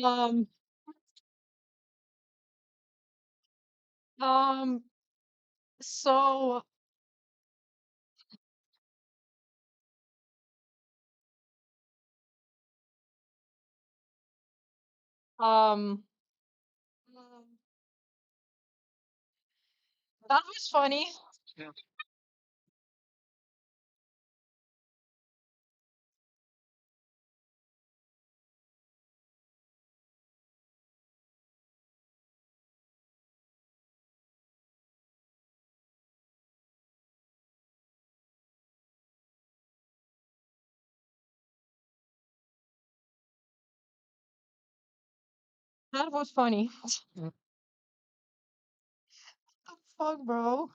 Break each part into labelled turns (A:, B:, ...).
A: Um, um, so, um, that was funny. That was funny. What the fuck, bro?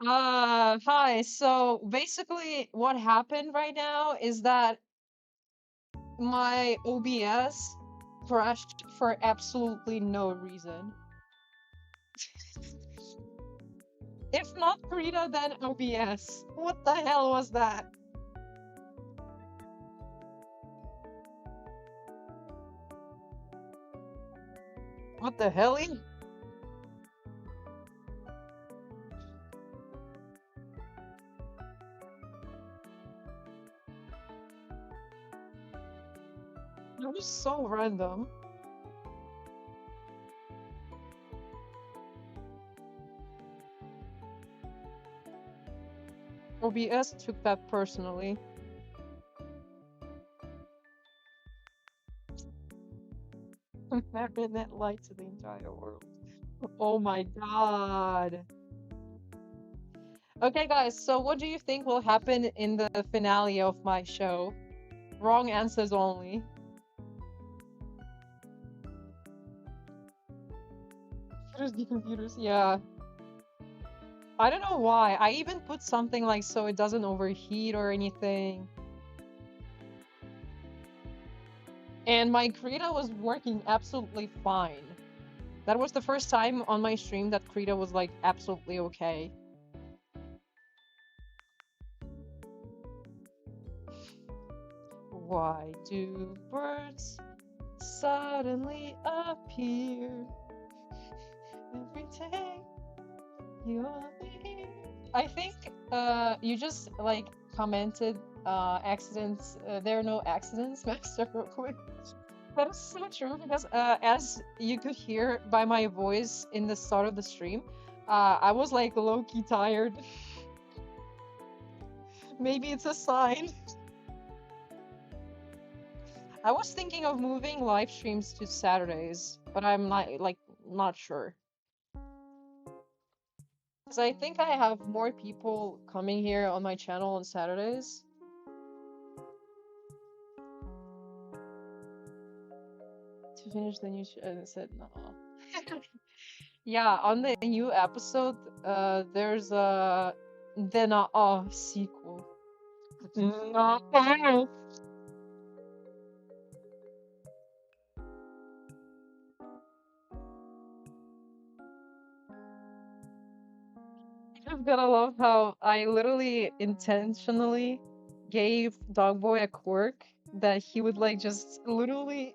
A: Hi. So basically, what happened right now is that my OBS crashed for absolutely no reason. If not Krita, then OBS. What the hell was that? What the hell? That was so random. OBS took that personally. Marionette light to the entire world. Oh my god. Okay, guys, so what do you think will happen in the finale of my show? Wrong answers only. Computers, yeah. I don't know why. I even put something like so it doesn't overheat or anything. And my Krita was working absolutely fine. That was the first time on my stream that Krita was like absolutely okay. Why do birds suddenly appear every day you're here? I think you just like commented accidents. There are no accidents, Master, real quick. That is so true because as you could hear by my voice in the start of the stream, I was like low-key tired. Maybe it's a sign. I was thinking of moving live streams to Saturdays, but I'm not sure. Because I think I have more people coming here on my channel on Saturdays. To finish the new said no. Yeah, on the new episode, there's a then a sequel. No. I'm gonna love how I literally intentionally gave Dogboy a quirk that he would like just literally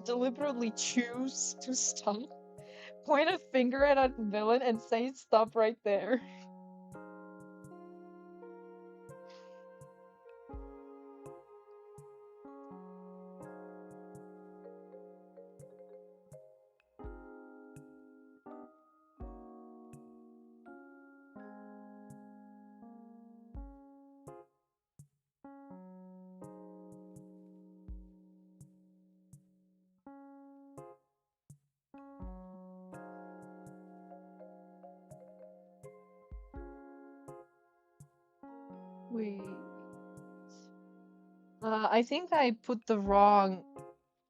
A: deliberately choose to stop, point a finger at a villain and say stop right there. Wait. I think I put the wrong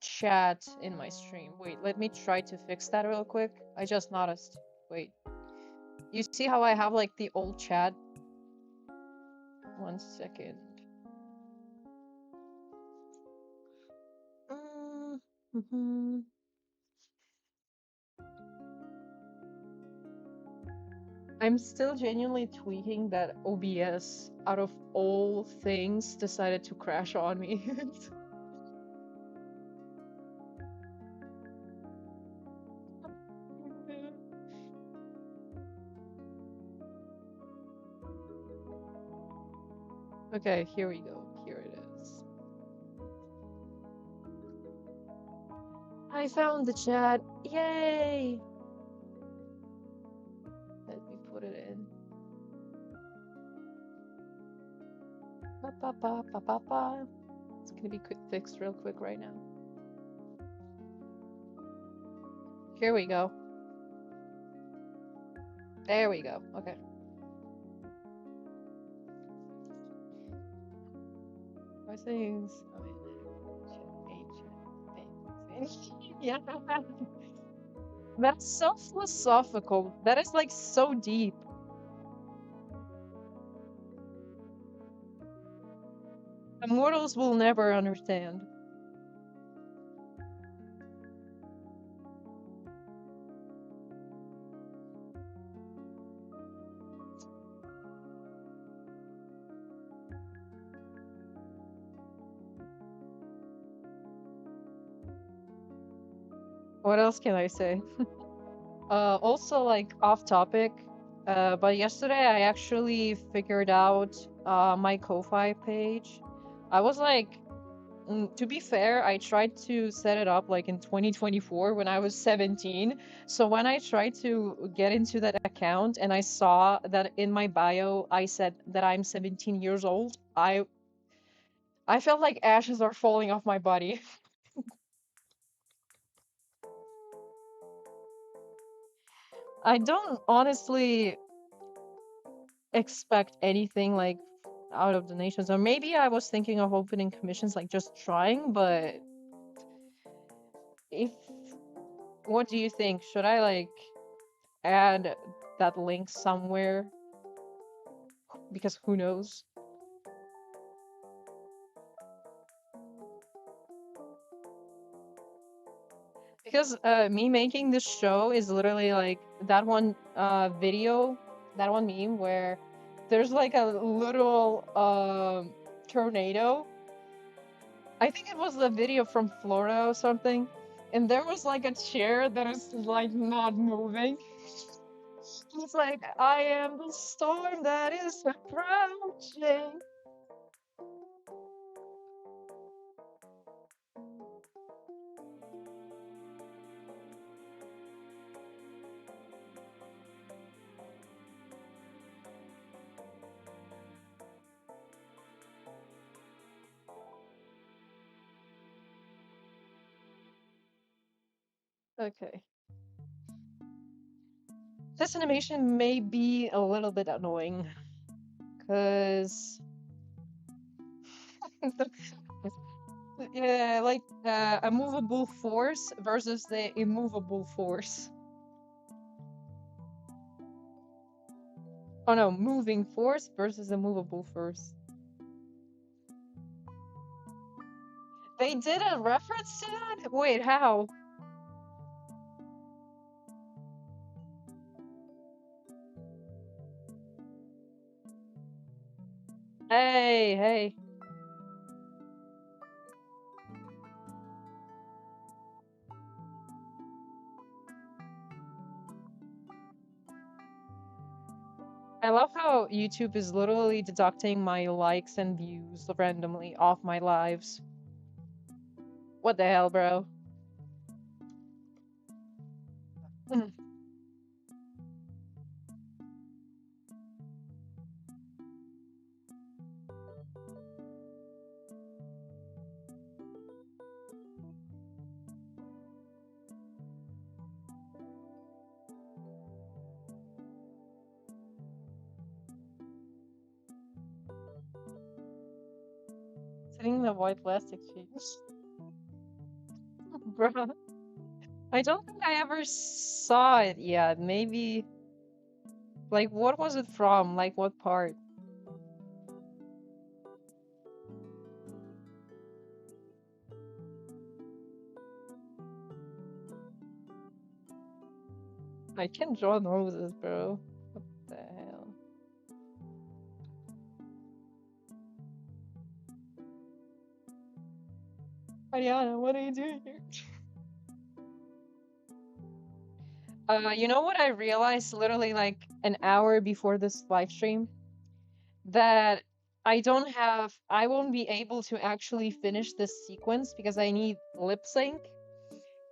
A: chat in my stream. Wait, let me try to fix that real quick. I just noticed. Wait. You see how I have like the old chat? 1 second. I'm still genuinely tweaking that OBS, out of all things, decided to crash on me. Okay, here we go. Here it is. I found the chat. Yay! Let me put it in. Ba, ba, ba, ba, ba, ba. It's gonna be fixed real quick right now. Here we go. There we go. Okay. My things. I mean, ancient things. Yeah. That's so philosophical. That is like so deep. The mortals will never understand. What else can I say? Also like off topic, but yesterday I actually figured out my Ko-Fi page. I was like, to be fair, I tried to set it up like in 2024 when I was 17. So when I tried to get into that account and I saw that in my bio I said that I'm 17 years old, I felt like ashes are falling off my body. I don't honestly expect anything like out of donations, or maybe I was thinking of opening commissions, like just trying, but if what do you think? Should I like add that link somewhere? Because who knows? Because me making this show is literally like that one video, that one meme where there's like a little tornado. I think it was the video from Florida or something. And there was like a chair that is like not moving. It's like, I am the storm that is approaching. Okay. This animation may be a little bit annoying. Because... yeah, like a movable force versus the immovable force. Oh no, moving force versus a movable force. They did a reference to that? Wait, how? Hey, hey. I love how YouTube is literally deducting my likes and views randomly off my lives. What the hell, bro? Sitting in the white plastic sheet. Bruh. I don't think I ever saw it yet. Maybe... like, what was it from? Like, what part? I can draw noses, bro. What the Ariana, what are you doing here? You know what I realized literally like an hour before this live stream? That I won't be able to actually finish this sequence because I need lip sync.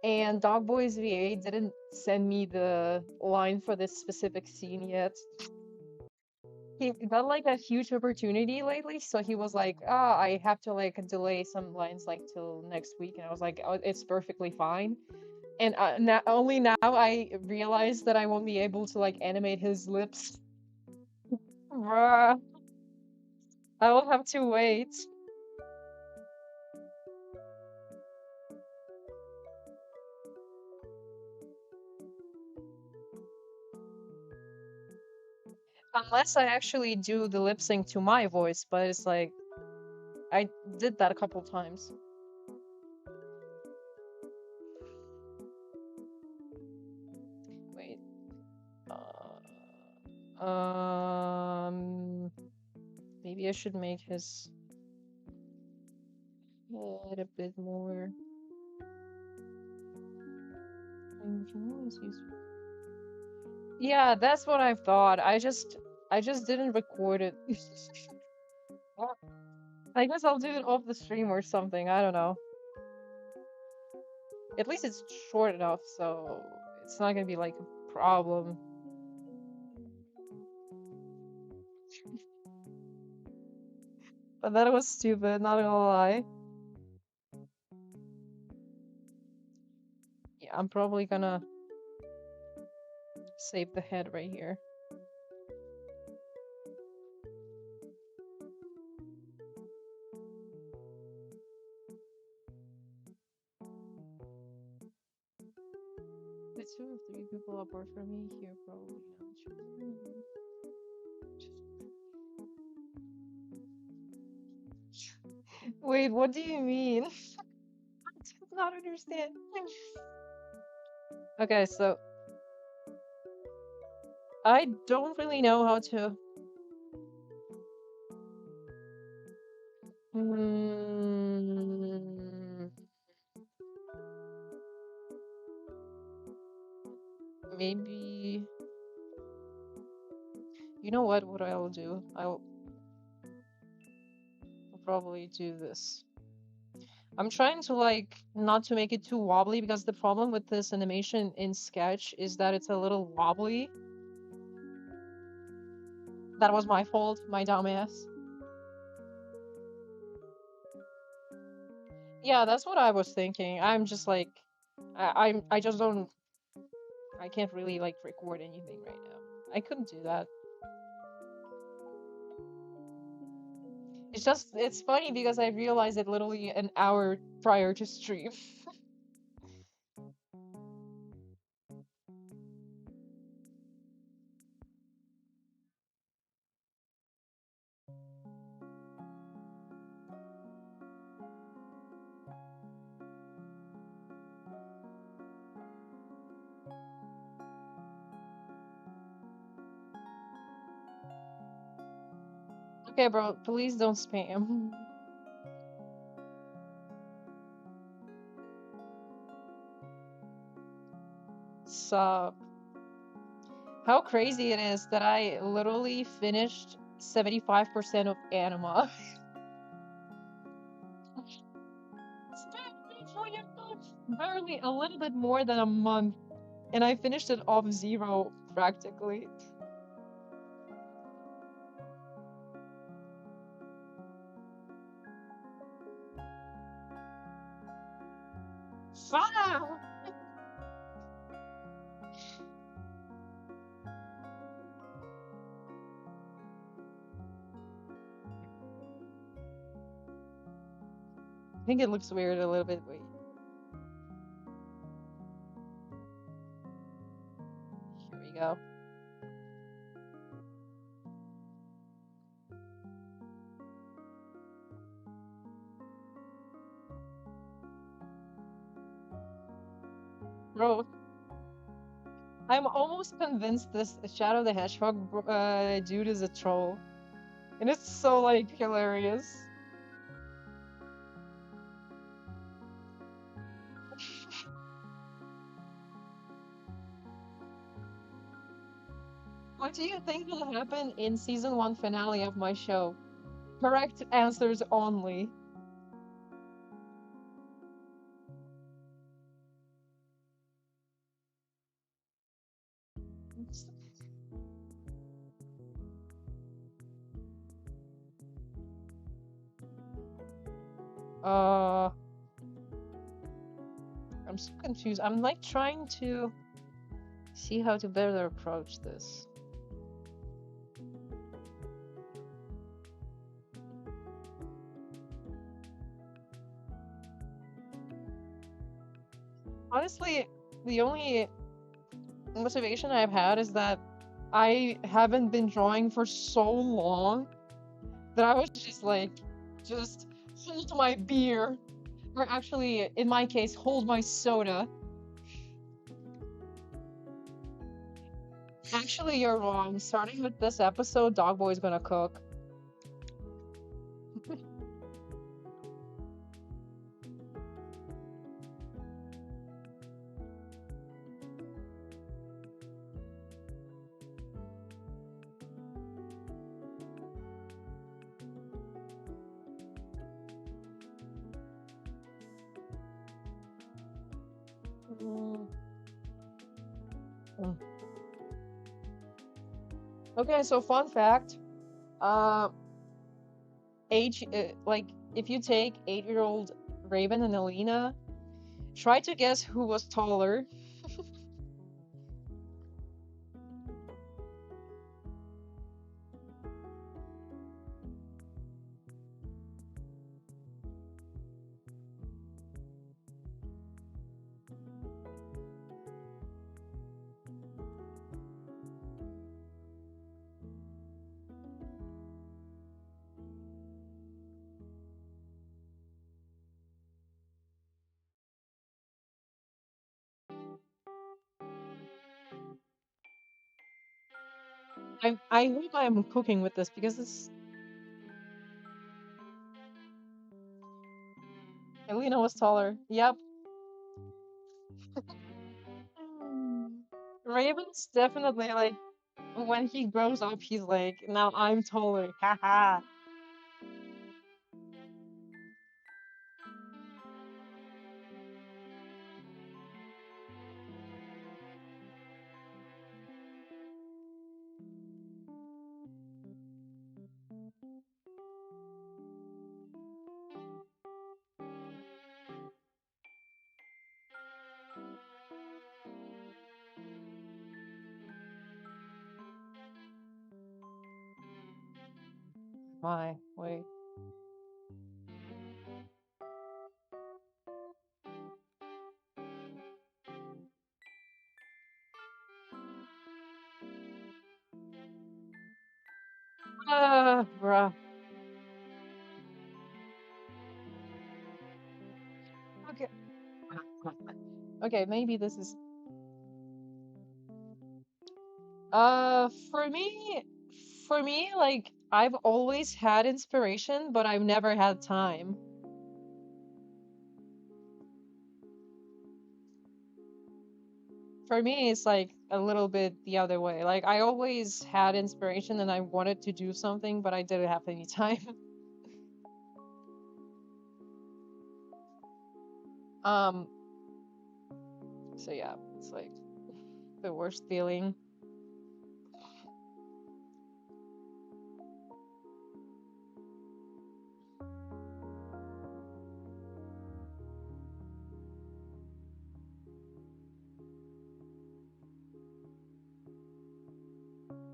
A: And Dogboys VA didn't send me the line for this specific scene yet. He got like a huge opportunity lately, so he was like, "Ah, I have to like delay some lines like till next week," and I was like, "Oh, it's perfectly fine." And now, only now I realized that I won't be able to like animate his lips. Bruh, I will have to wait. Unless I actually do the lip sync to my voice, but it's like I did that a couple times. Wait. Maybe I should make his head a bit more. Yeah, that's what I thought. I just didn't record it. I guess I'll do it off the stream or something. I don't know. At least it's short enough, so it's not gonna be like a problem. But that was stupid, not gonna lie. Yeah, I'm probably gonna save the head right here. The 2 or 3 people apart from me here probably not. Wait, what do you mean? I do not understand. Okay, so I don't really know how to. Maybe. You know what? What I'll do? I'll probably do this. I'm trying to like not to make it too wobbly because the problem with this animation in Sketch is that it's a little wobbly. That was my fault, my dumbass. Yeah, that's what I was thinking. I'm just like, I just don't, I can't really like record anything right now. I couldn't do that. It's just, it's funny because I realized it literally an hour prior to stream. Okay, bro, please don't spam. Sup. How crazy it is that I literally finished 75% of Anima. Barely a little bit more than a month, and I finished it off 0 practically. Wow! I think it looks weird a little bit. Wait. Here we go. Bro, I'm almost convinced this Shadow the Hedgehog dude is a troll. And it's so, like, hilarious. What do you think will happen in season 1 finale of my show? Correct answers only. Uh, I'm so confused. I'm like trying to see how to better approach this. Honestly, the only motivation I've had is that I haven't been drawing for so long that I was just like, just hold my beer. Or actually, in my case, hold my soda. Actually, you're wrong. Starting with this episode, Dogboy's gonna cook. Mm. Mm. Okay, so fun fact. Uh, like, if you take 8-year-old Raven and Alina, try to guess who was taller. I hope I'm cooking with this because this Alina was taller. Yep. Raven's definitely like when he grows up, he's like, now I'm taller. Haha. My wait. Bruh. Okay. Okay, maybe this is for me like I've always had inspiration, but I've never had time. For me, it's like a little bit the other way. Like I always had inspiration and I wanted to do something, but I didn't have any time. Um, so yeah, it's like the worst feeling.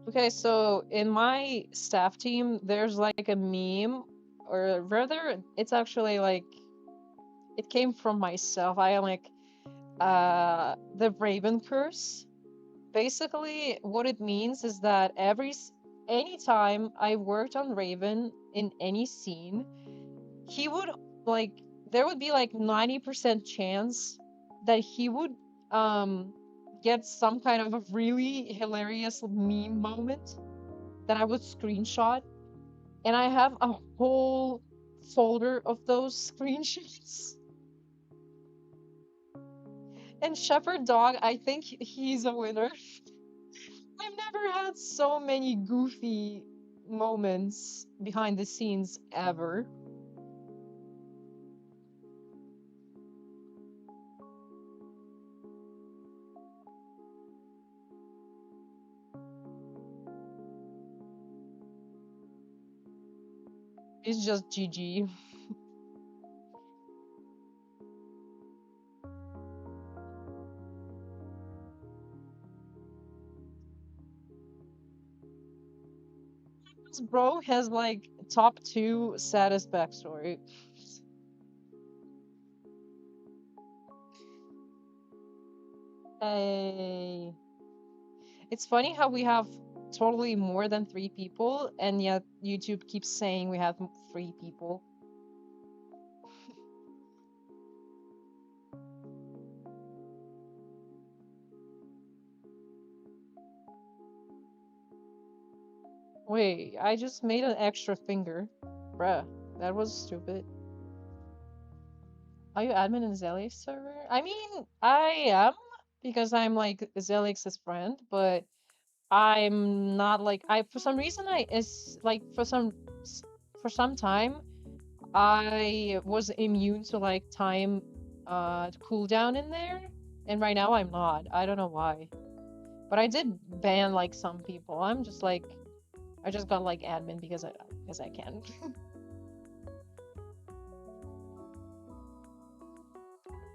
A: Okay, so in my staff team, there's like a meme, or rather, it's actually like it came from myself. I am like the Raven curse. Basically, what it means is that anytime I worked on Raven in any scene, he would like there would be like 90% chance that he would um get some kind of a really hilarious meme moment that I would screenshot, and I have a whole folder of those screenshots. And Shepherd Dog, I think he's a winner. I've never had so many goofy moments behind the scenes ever. It's just GG. This bro has like top 2 saddest backstory. Hey. It's funny how we have totally more than 3 people, and yet YouTube keeps saying we have 3 people. Wait, I just made an extra finger. Bruh, that was stupid. Are you admin in Zelix server? I mean, I am, because I'm like Zelix's friend, but I'm not like for some reason I is like for some time I was immune to like time cooldown in there, and right now I'm not. I don't know why. But I did ban like some people. I'm just like I just got like admin because I can.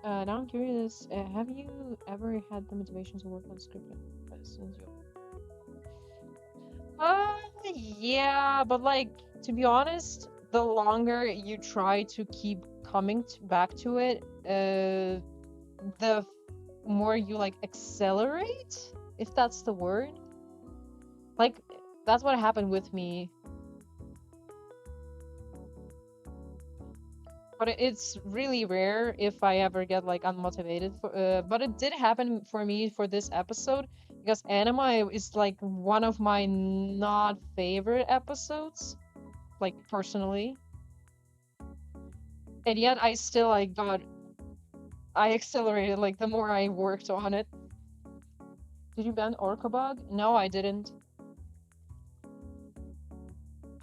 A: Now I'm curious, have you ever had the motivation to work on scripting since you yeah, but like to be honest, the longer you try to keep coming back to it, the more you like accelerate, if that's the word. Like that's what happened with me. But it's really rare if I ever get like unmotivated for, but it did happen for me for this episode because anime is like one of my not favorite episodes, like personally. And yet I still like I accelerated like the more I worked on it. Did you ban Orcabug? No, I didn't.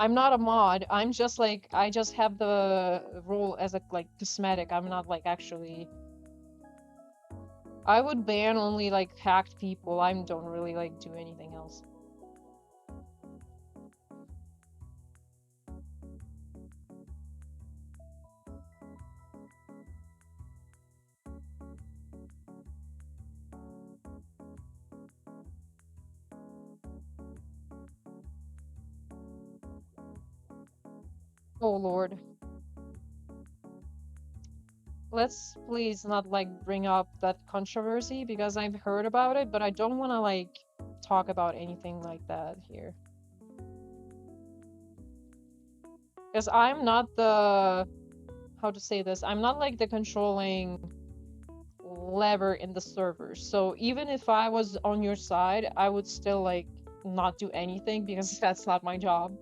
A: I'm not a mod. I'm just like I just have the role as a like cosmetic. I'm not like actually. I would ban only like hacked people. I don't really like do anything else. Oh lord. Let's please not like bring up that controversy because I've heard about it, but I don't want to like talk about anything like that here. Because I'm not the how to say this. I'm not like the controlling lever in the server. So even if I was on your side, I would still like not do anything because that's not my job.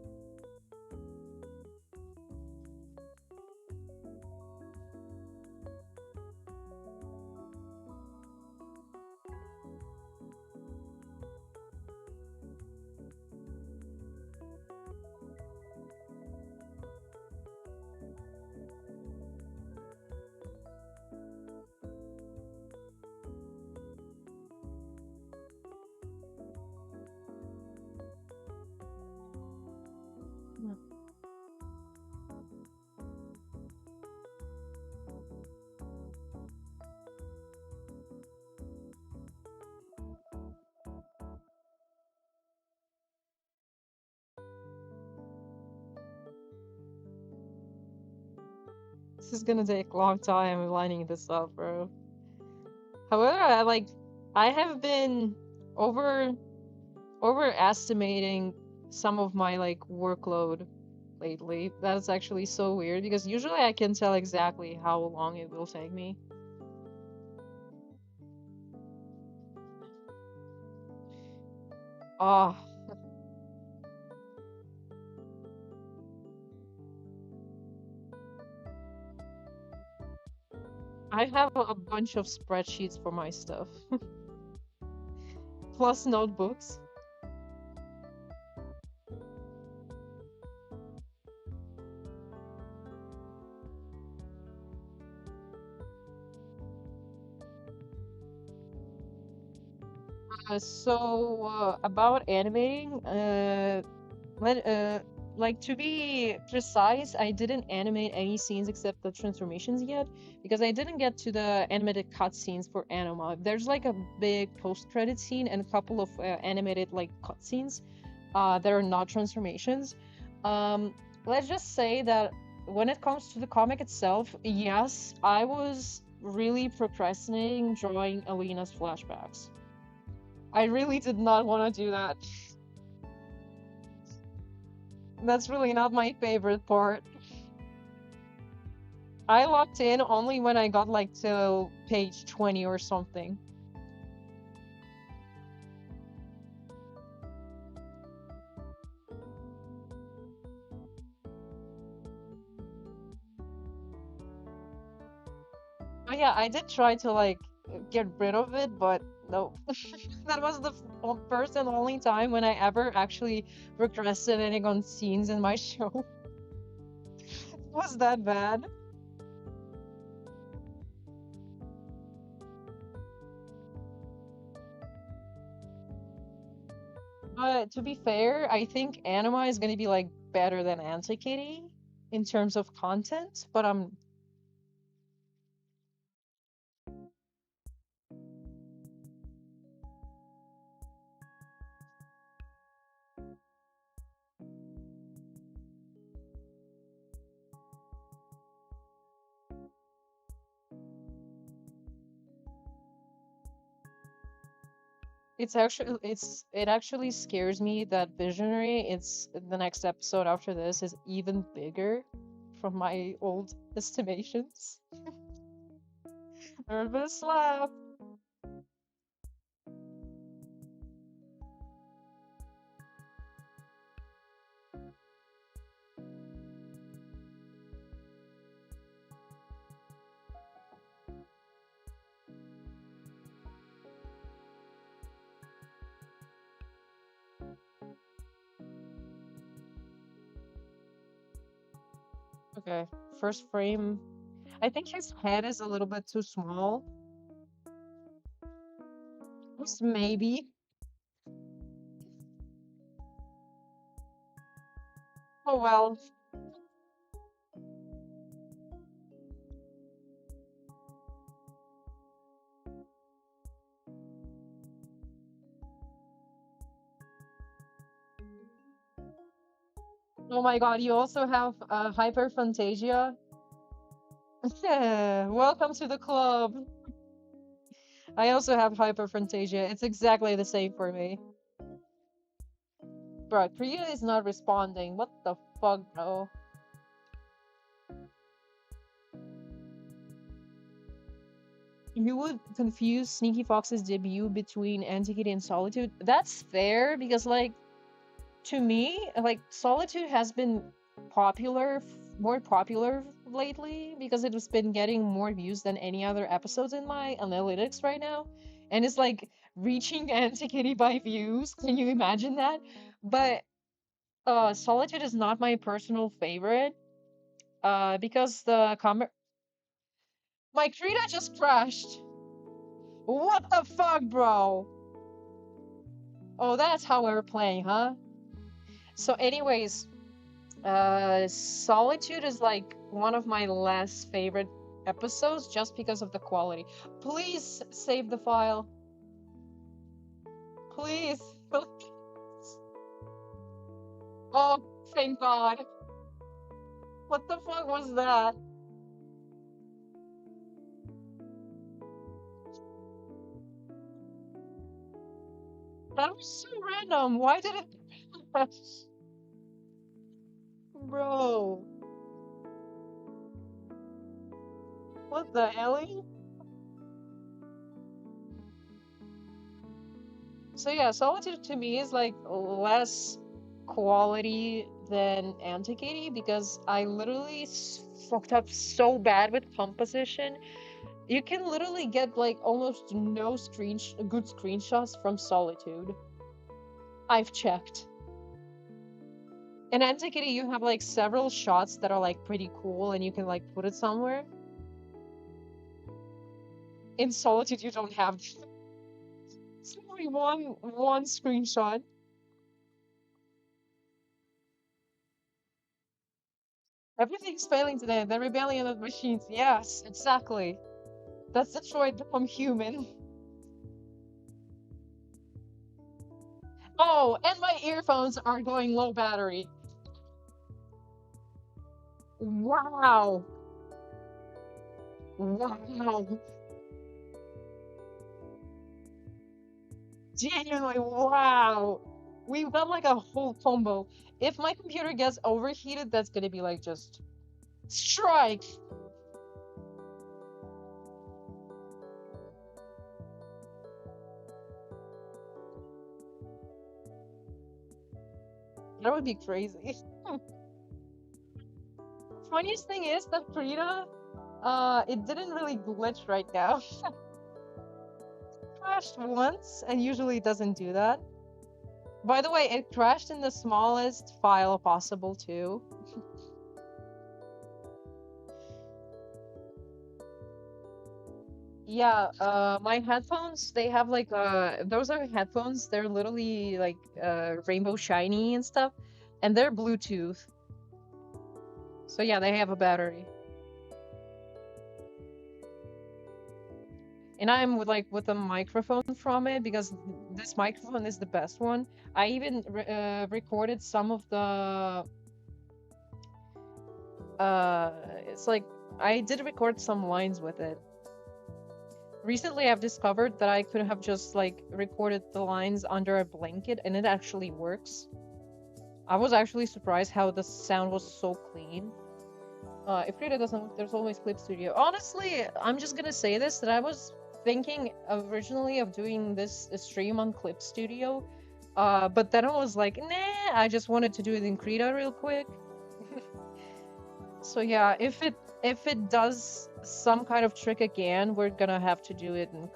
A: This is gonna take a long time lining this up, bro. However, I have been overestimating some of my like workload lately. That is actually so weird because usually I can tell exactly how long it will take me. Ah. I have a bunch of spreadsheets for my stuff. Plus notebooks. About animating, let like to be precise, I didn't animate any scenes except the transformations yet because I didn't get to the animated cutscenes for Anima. There's like a big post-credit scene and a couple of animated like cutscenes that are not transformations. Um, let's just say that when it comes to the comic itself, yes, I was really procrastinating drawing Alina's flashbacks. I really did not want to do that. That's really not my favorite part. I locked in only when I got like to page 20 or something. But yeah, I did try to like get rid of it, but no. That was the first and only time when I ever actually procrastinating on scenes in my show. Was that bad? But to be fair, I think Anima is gonna be like better than Anti-Kitty in terms of content, but it actually scares me that Visionary, it's the next episode after this is even bigger from my old estimations. Nervous laugh. Okay, first frame. I think his head is a little bit too small. Just maybe. Oh well. Oh my god, you also have hyperphantasia. Welcome to the club. I also have hyperphantasia. It's exactly the same for me. Bro, Krita is not responding. What the fuck, bro? You would confuse Sneaky Fox's debut between Antiquity and Solitude. That's fair because, like, to me, like, Solitude has been more popular lately because it has been getting more views than any other episodes in my analytics right now. And it's like reaching Antiquity by views. Can you imagine that? But Solitude is not my personal favorite. Because the comment my Krita just crashed. What the fuck, bro? Oh, that's how we're playing, huh? So, anyways, Solitude is like one of my less favorite episodes just because of the quality. Please save the file. Please. Oh, thank God. What the fuck was that? That was so random. Why did it crash? Bro. What the hell? So yeah, Solitude to me is like less quality than Antiquity because I literally fucked up so bad with composition. You can literally get like almost no good screenshots from Solitude. I've checked. In Antiquity, you have like several shots that are like pretty cool and you can like put it somewhere. In Solitude, you don't have. It's only one screenshot. Everything's failing today. The rebellion of machines. Yes, exactly. That's Detroit become human. Oh, and my earphones are going low battery. Wow. Wow. Genuinely, wow. We've got like a whole combo. If my computer gets overheated, that's gonna be like just strike. That would be crazy. Funniest thing is that Krita, it didn't really glitch right now. Crashed once, and usually it doesn't do that. By the way, it crashed in the smallest file possible too. Yeah, my headphones, they have like those are headphones, they're literally like rainbow shiny and stuff, and they're Bluetooth. So yeah, they have a battery. And I'm with a microphone from it because this microphone is the best one. I even recorded some of the it's like I did record some lines with it. Recently I've discovered that I could have just like recorded the lines under a blanket and it actually works. I was actually surprised how the sound was so clean. If Krita doesn't work, there's always Clip Studio. Honestly, I'm just gonna say this, that I was thinking originally of doing this stream on Clip Studio, but then I was like, nah, I just wanted to do it in Krita real quick. So yeah, if it does some kind of trick again, we're gonna have to do it in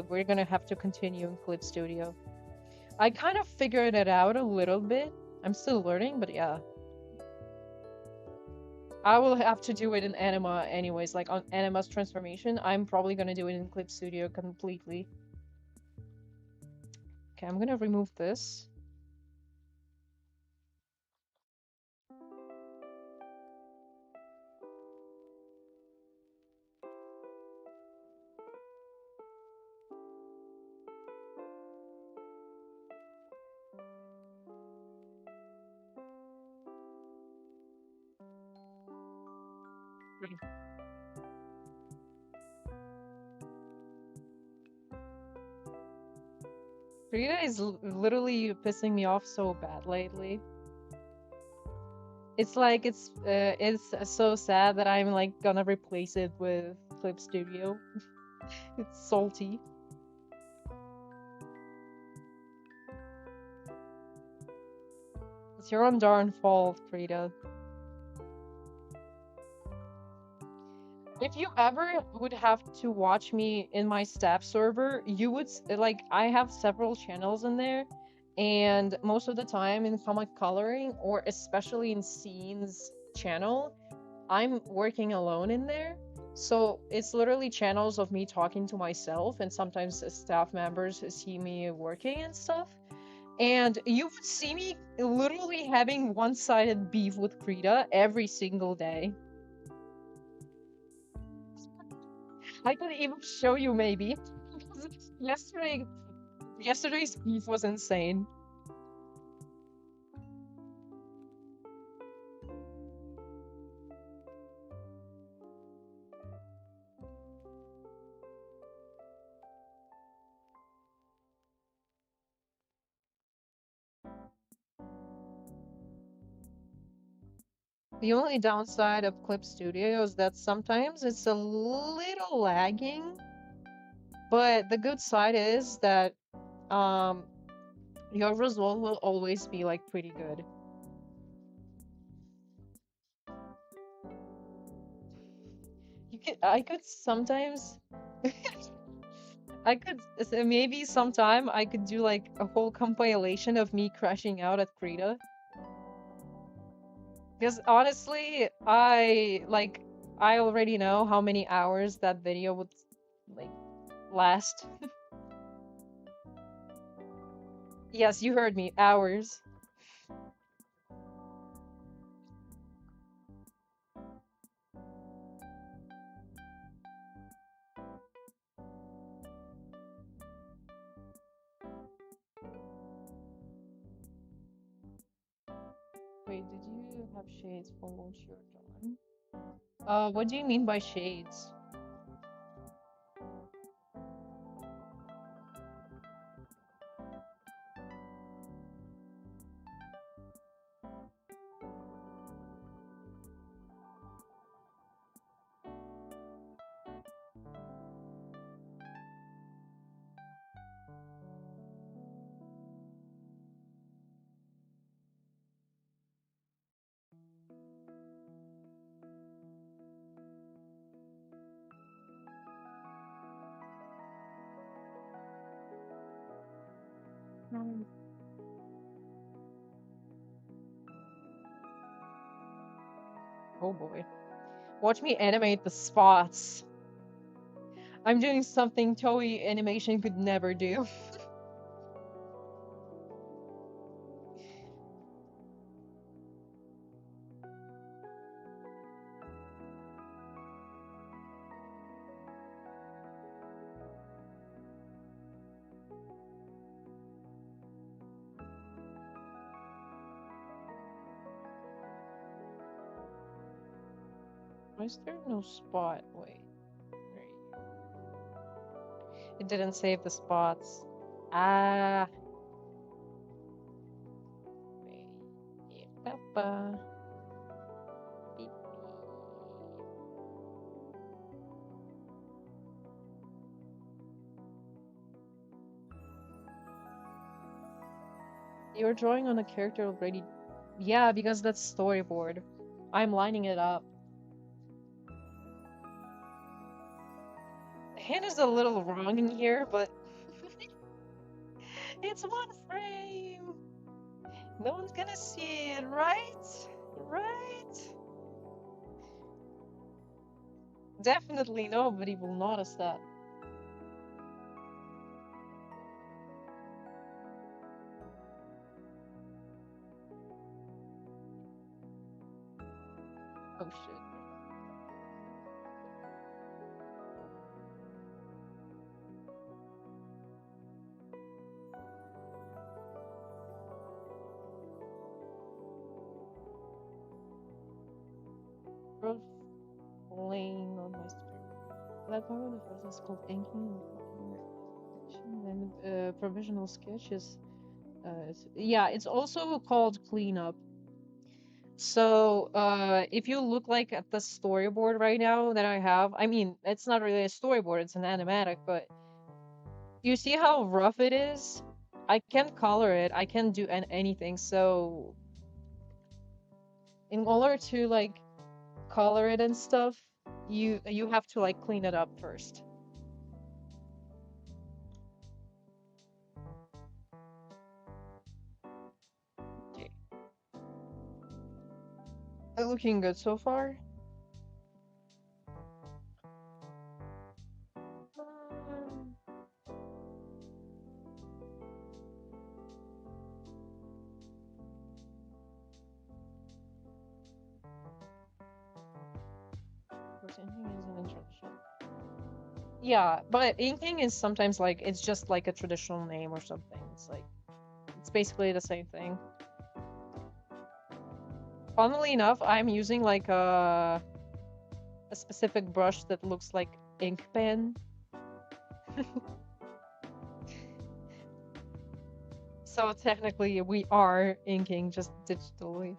A: we're gonna have to continue in Clip Studio. I kind of figured it out a little bit. I'm still learning, but yeah. I will have to do it in Anima anyways, like on Anima's transformation. I'm probably gonna do it in Clip Studio completely. Okay, I'm gonna remove this. Rita is literally pissing me off so bad lately. It's like it's so sad that I'm like gonna replace it with Clip Studio. It's salty. It's your own darn fault, Krita. If you ever would have to watch me in my staff server, you would like I have several channels in there, and most of the time in comic coloring or especially in scenes channel, I'm working alone in there. So it's literally channels of me talking to myself, and sometimes staff members see me working and stuff. And you would see me literally having one-sided beef with Krita every single day. I could even show you maybe. Yesterday's beef was insane. The only downside of Clip Studio is that sometimes it's a little lagging, but the good side is that um your result will always be like pretty good. I could sometimes maybe sometime I could do like a whole compilation of me crashing out at Krita. Because honestly, I already know how many hours that video would like last. Yes, you heard me. Hours. Wait, did you have shades for once you're done? What do you mean by shades? Oh boy. Watch me animate the spots. I'm doing something Toei animation could never do. Why is there no spot? Wait. There you go. It didn't save the spots. Ah. Wait. Papa. Beep, beep. You're drawing on a character already. Yeah, because that's storyboard. I'm lining it up. The hand is a little wrong in here, but it's one frame. No one's gonna see it, right? Right? Definitely nobody will notice that. Oh shit. Wrote playing on my stream. That part of the process is called inking and provisional sketches. Yeah, it's also called cleanup. So, if you look like at the storyboard right now that I have, I mean, it's not really a storyboard, it's an animatic, but you see how rough it is? I can't color it, I can't do anything, so in order to like color it and stuff, you have to like clean it up first. Okay. Looking good so far. Um, Because inking is an introduction. Yeah, but inking is sometimes like it's just like a traditional name or something. It's like it's basically the same thing. Funnily enough, I'm using like a specific brush that looks like ink pen. So technically we are inking just digitally.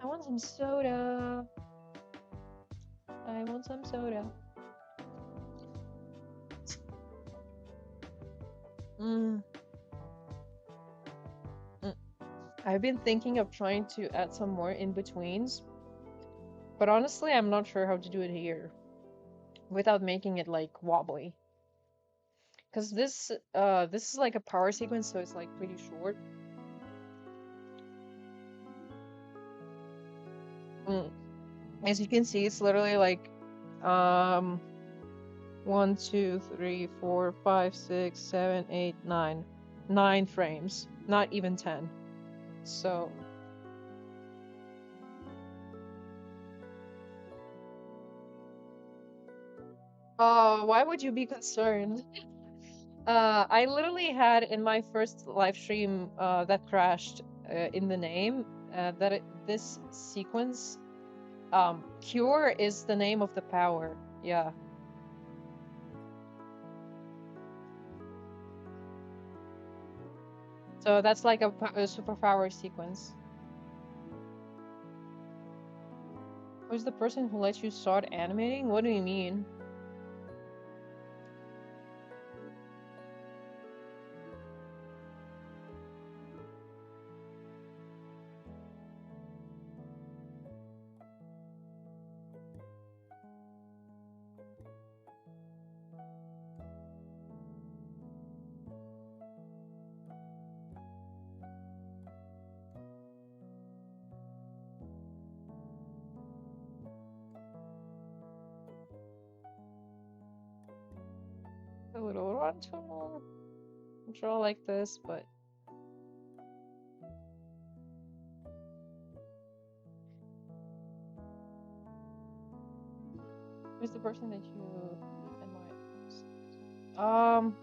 A: I want some soda. I want some soda. Mm. Mm. I've been thinking of trying to add some more in-betweens, but honestly, I'm not sure how to do it here without making it like wobbly. Because this is like a power sequence, so it's like pretty short. Mm. As you can see, it's literally like 1, 2, 3, 4, 5, 6, 7, 8, 9. 9 frames, not even 10. So why would you be concerned? I literally had in my first live stream that crashed in the name this sequence cure is the name of the power. Yeah. So that's like a superpower sequence. Who's the person who lets you start animating? What do you mean? A little run to draw like this, but who's the person that you admire?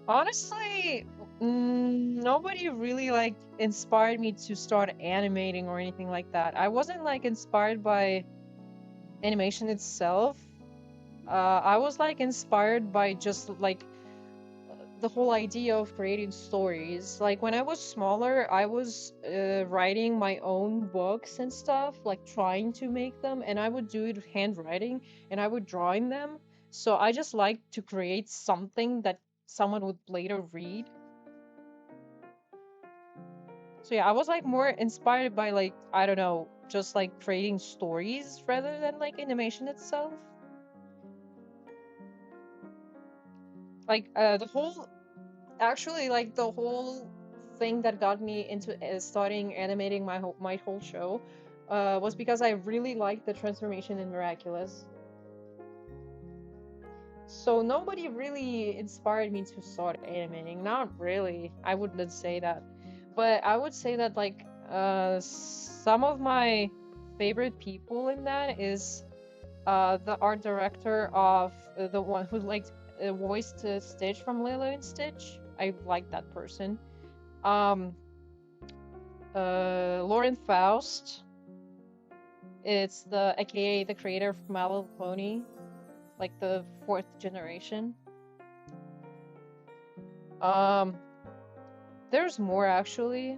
A: Honestly, nobody really like inspired me to start animating or anything like that. I wasn't like inspired by animation itself. I was like inspired by just like the whole idea of creating stories. Like when I was smaller, I was writing my own books and stuff, like trying to make them, and I would do it handwriting and I would drawing them. So I just like to create something that someone would later read. So yeah, I was like more inspired by like, I don't know, just like creating stories rather than like animation itself. Like the whole actually like the whole thing that got me into starting animating my whole show was because I really liked the transformation in Miraculous. So nobody really inspired me to start animating. Not really. I wouldn't say that. But I would say that like some of my favorite people in that is the art director of the one who like voiced Stitch from Lilo and Stitch. I like that person. Um, Lauren Faust. It's the AKA the creator of My Little Pony, like the 4th generation. Um, there's more actually.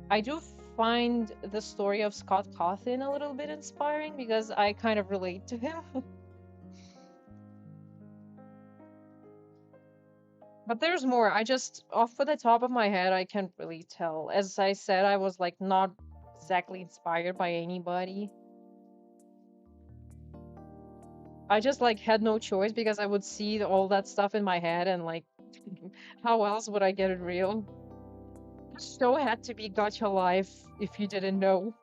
A: I do find the story of Scott Cawthon a little bit inspiring because I kind of relate to him. But there's more. I just, off the top of my head, I can't really tell. As I said, I was like not exactly inspired by anybody. I just like had no choice because I would see all that stuff in my head and like, how else would I get it real? The show had to be Gacha Life if you didn't know.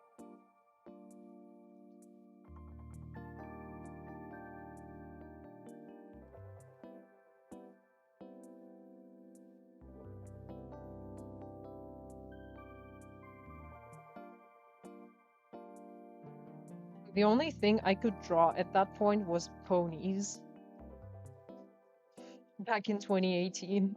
A: The only thing I could draw at that point was ponies. Back in 2018.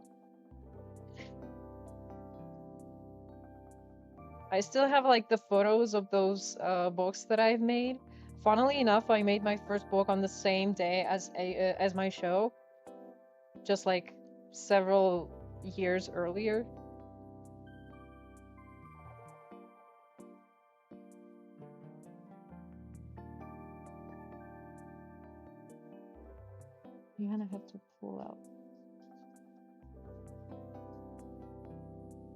A: I still have like the photos of those books that I've made. Funnily enough, I made my first book on the same day as my show, just like several years earlier. You're gonna have to pull out.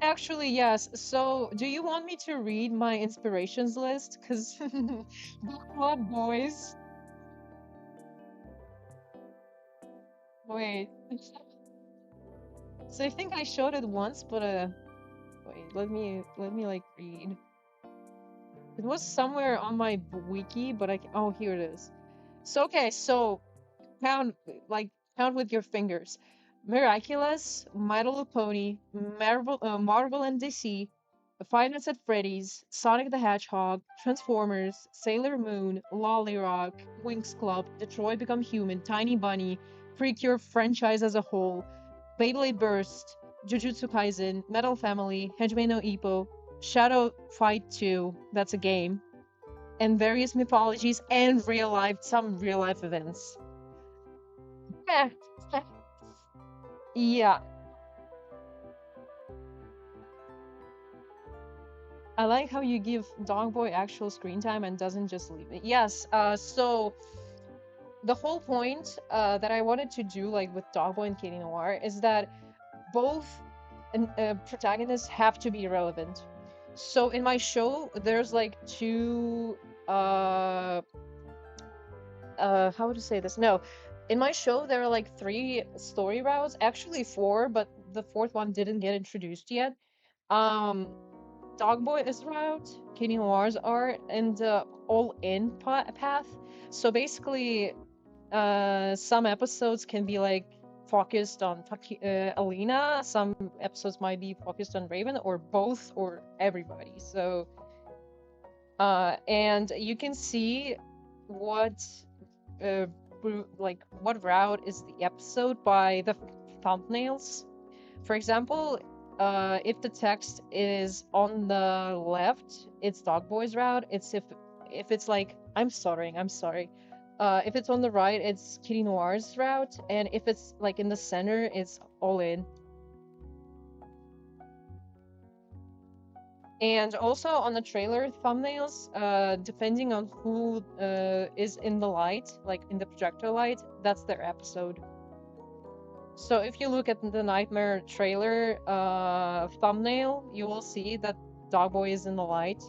A: Actually, yes. So, do you want me to read my inspirations list? Because Workload boys. Wait. So I think I showed it once, but wait. Let me like read. It was somewhere on my wiki, but oh, here it is. So okay, so count like count with your fingers. Miraculous, My Little Pony, Marvel and DC, Five Nights at Freddy's, Sonic the Hedgehog, Transformers, Sailor Moon, Lolly Rock, Winx Club, Detroit Become Human, Tiny Bunny, Precure franchise as a whole, Beyblade Burst, Jujutsu Kaisen, Metal Family, Hejime no Ippo, Shadow Fight 2, that's a game, and various mythologies and some real life events. Eh, yeah, I like how you give Dogboy actual screen time and doesn't just leave it. Yes, so the whole point that I wanted to do like with Dogboy and Katie Noir is that both protagonists have to be relevant. So in my show, there's like two how to say this? No. In my show, there are like three story routes, actually four, but the fourth one didn't get introduced yet. Um, Dogboy's route, Katie Noir's art, and all-in path. So basically, some episodes can be like focused on Alina, some episodes might be focused on Raven, or both, or everybody. So, and you can see what uh, like what route is the episode by the thumbnails. For example, if the text is on the left, it's Dogboy's route. It's if it's like I'm stuttering, I'm sorry. If it's on the right, it's Kitty Noir's route, and if it's like in the center, it's all in. And also on the trailer thumbnails, depending on who is in the light, like in the projector light, that's their episode. So if you look at the Nightmare trailer thumbnail, you will see that Dogboy is in the light.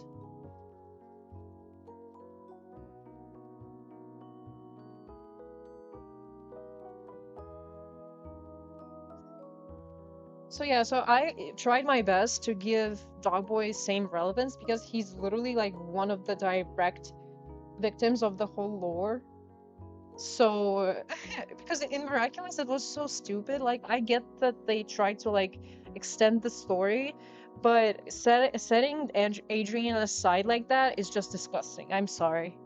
A: So yeah, so I tried my best to give Dogboy same relevance because he's literally like one of the direct victims of the whole lore. So because in Miraculous it was so stupid. Like I get that they tried to like extend the story, but setting Adrian aside like that is just disgusting. I'm sorry.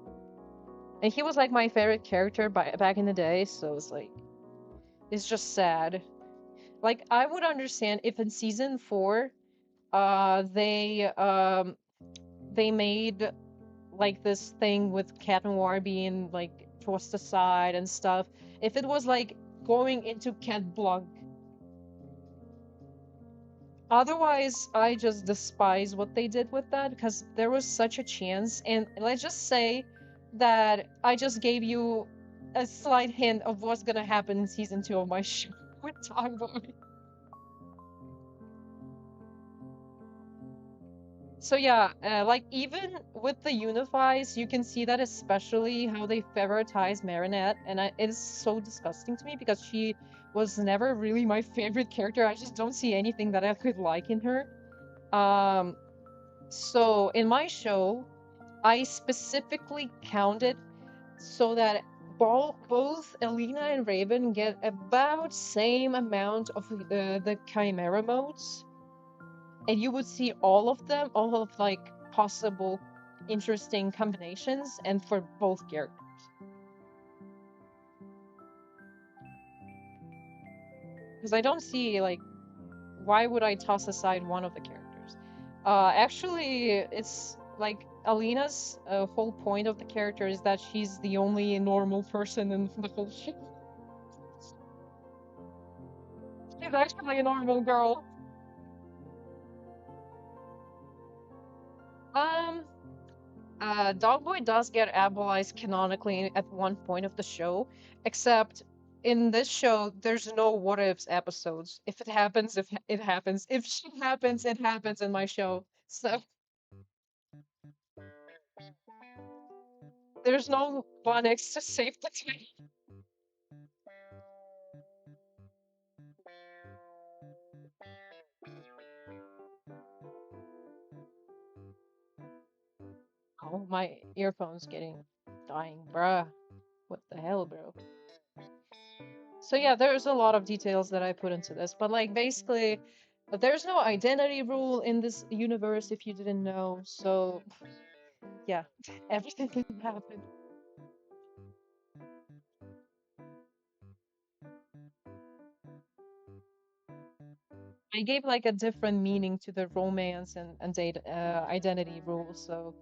A: And he was like my favorite character back in the day, so it's like it's just sad. Like I would understand if in season 4 they made like this thing with Cat Noir being like tossed aside and stuff. If it was like going into Cat Blanc. Otherwise, I just despise what they did with that because there was such a chance. And let's just say that I just gave you a slight hint of what's gonna happen in season 2 of my show with Dogboy. So yeah, like even with the unifies, you can see that especially how they favoritize Marinette, and it's so disgusting to me because she was never really my favorite character. I just don't see anything that I could like in her. So in my show, I specifically counted so that both Elena and Raven get about same amount of the Chimera modes, and you would see all of them, all of like possible interesting combinations, and for both characters. Because I don't see like why would I toss aside one of the characters? Actually, it's like Alina's whole point of the character is that she's the only normal person in the whole show. She's actually a normal girl. Um, Dogboy does get abolished canonically at one point of the show, except in this show, there's no what ifs episodes. If it happens, if it happens. If shit happens, it happens in my show. So there's no phonics to save the day. Oh, my earphone's getting dying, bruh. What the hell, bro? So yeah, there's a lot of details that I put into this, but like basically, there's no identity rule in this universe if you didn't know. So yeah, everything can happen. I gave like a different meaning to the romance and date identity rules. So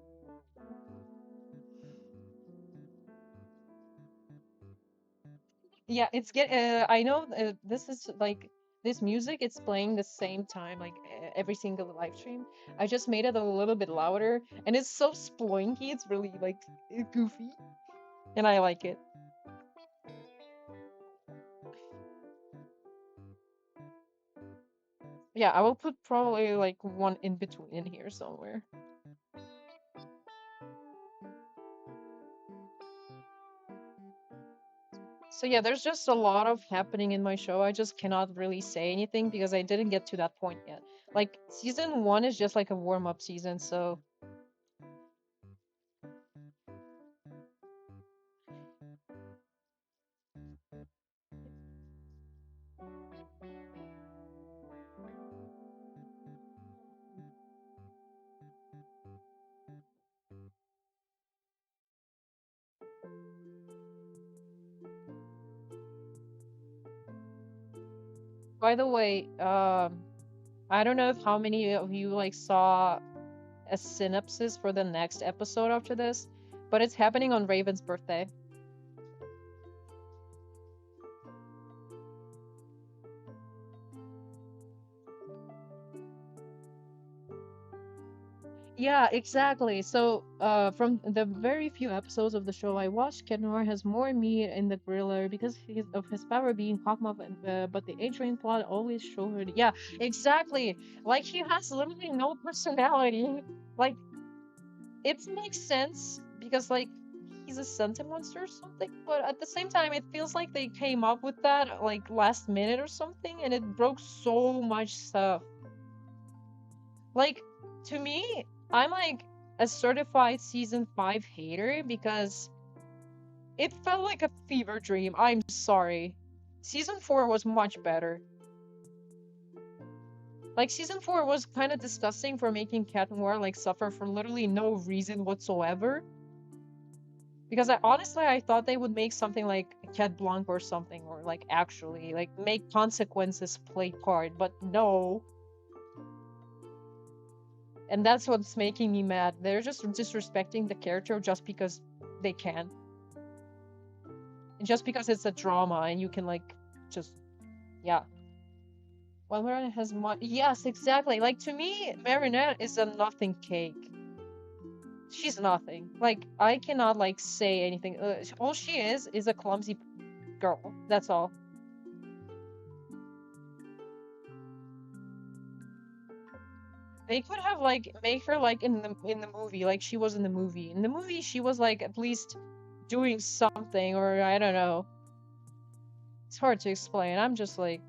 A: yeah, it's get. I know this is like this music. It's playing the same time like every single live stream. I just made it a little bit louder, and it's so sploinky. It's really like goofy, and I like it. Yeah, I will put probably like one in between in here somewhere. So yeah, there's just a lot of happening in my show. I just cannot really say anything because I didn't get to that point yet. Like season 1 is just like a warm-up season, so by the way, I don't know if how many of you like saw a synopsis for the next episode after this, but it's happening on Raven's birthday. Yeah, exactly. So, from the very few episodes of the show I watched, Kenor has more meat in the griller because of his power being Hawkmoth, but the A-Train plot always showed. Yeah, exactly. Like he has literally no personality. Like it makes sense because like he's a sentient monster or something, but at the same time, it feels like they came up with that like last minute or something, and it broke so much stuff. Like, to me, I'm like a certified season 5 hater because it felt like a fever dream. I'm sorry. Season 4 was much better. Like, season 4 was kind of disgusting for making Cat Noir like suffer for literally no reason whatsoever. Because I thought they would make something like Cat Blanc or something, or like actually like make consequences play part, but no. And that's what's making me mad. They're just disrespecting the character just because they can. And just because it's a drama and you can like just yeah. Well, Marinette has yes, exactly. Like to me, Marinette is a nothing cake. She's nothing. Like I cannot like say anything. All she is a clumsy girl. That's all. They could have like make her like in the movie, like she was in the movie. In the movie, she was like at least doing something, or I don't know. It's hard to explain. I'm just like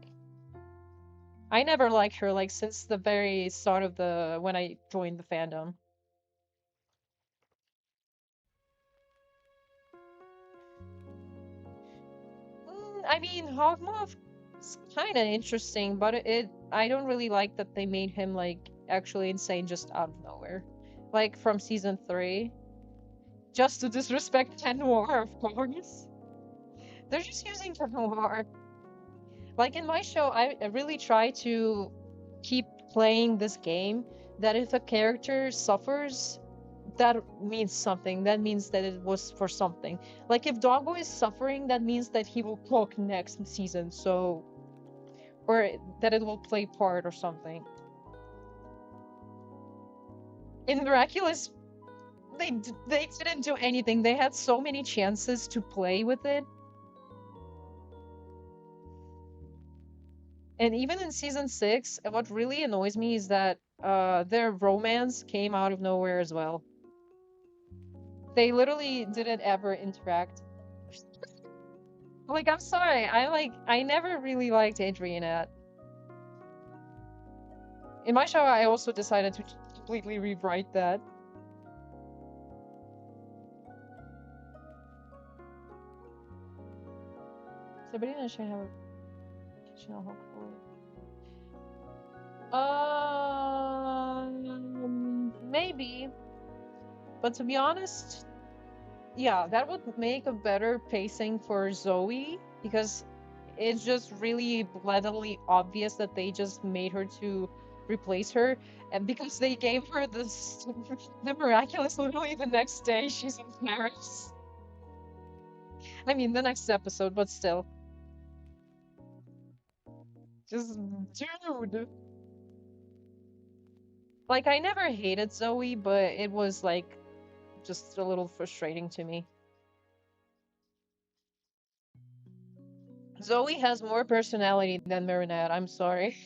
A: I never liked her like since the very start of the when I joined the fandom. I mean, Hogmoth is kind of interesting, but I don't really like that they made him like actually insane just out of nowhere, like from season 3, just to disrespect Ten Noir, of course. They're just using Ten Noir. Like in my show, I really try to keep playing this game that if a character suffers, that means something. That means that it was for something. Like if Doggo is suffering, that means that he will cook next season. So, or that it will play part or something. In Miraculous, they didn't do anything. They had so many chances to play with it. And even in season 6, what really annoys me is that their romance came out of nowhere as well. They literally didn't ever interact. Like, I'm sorry, I never really liked Adrianette. In my show, I also decided to completely rewrite that. Sabrina should have a fictional hopefully. Maybe. But to be honest, yeah, that would make a better pacing for Zoe because it's just really blatantly obvious that they just made her to replace her, and because they gave her this the miraculous literally the next day she's in Paris. I mean, the next episode, but still, just dude. Like, I never hated Zoe, but it was like just a little frustrating to me. Zoe has more personality than Marinette, I'm sorry.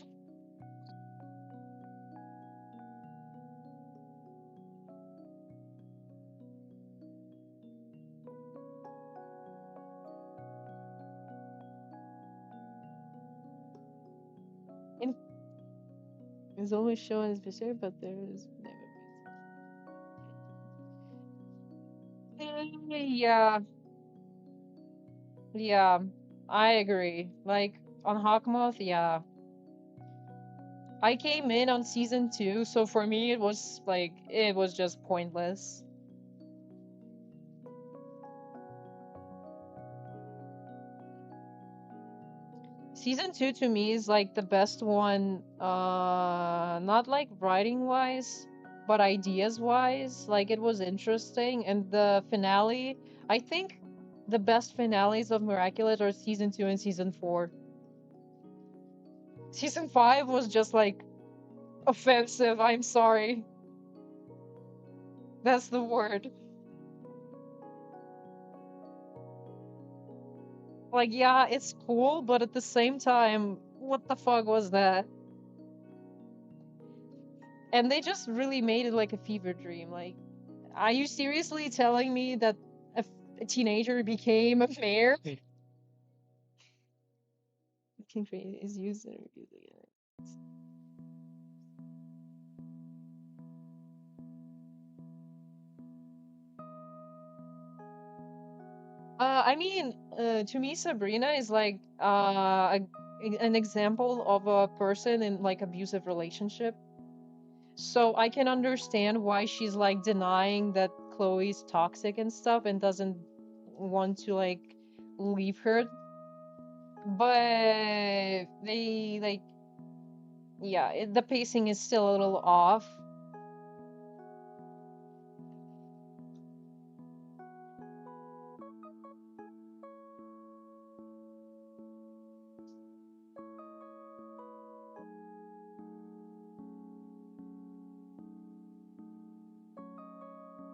A: In It's always shown as bizarre, but there is never. Yeah, yeah, I agree. Like on Hawkmoth, yeah. I came in on season 2, so for me it was like it was just pointless. Season 2 to me is like the best one, not like writing wise, but ideas wise. Like it was interesting, and the finale, I think the best finales of Miraculous are season 2 and season 4. Season 5 was just like offensive, I'm sorry. That's the word. Like, yeah, it's cool, but at the same time, what the fuck was that? And they just really made it like a fever dream. Like, are you seriously telling me that a teenager became a mayor? King Tree is used in reviews again. I mean, to me, Sabrina is like an example of a person in like abusive relationship. So I can understand why she's like denying that Chloe's toxic and stuff and doesn't want to like leave her. But they like, yeah, the pacing is still a little off.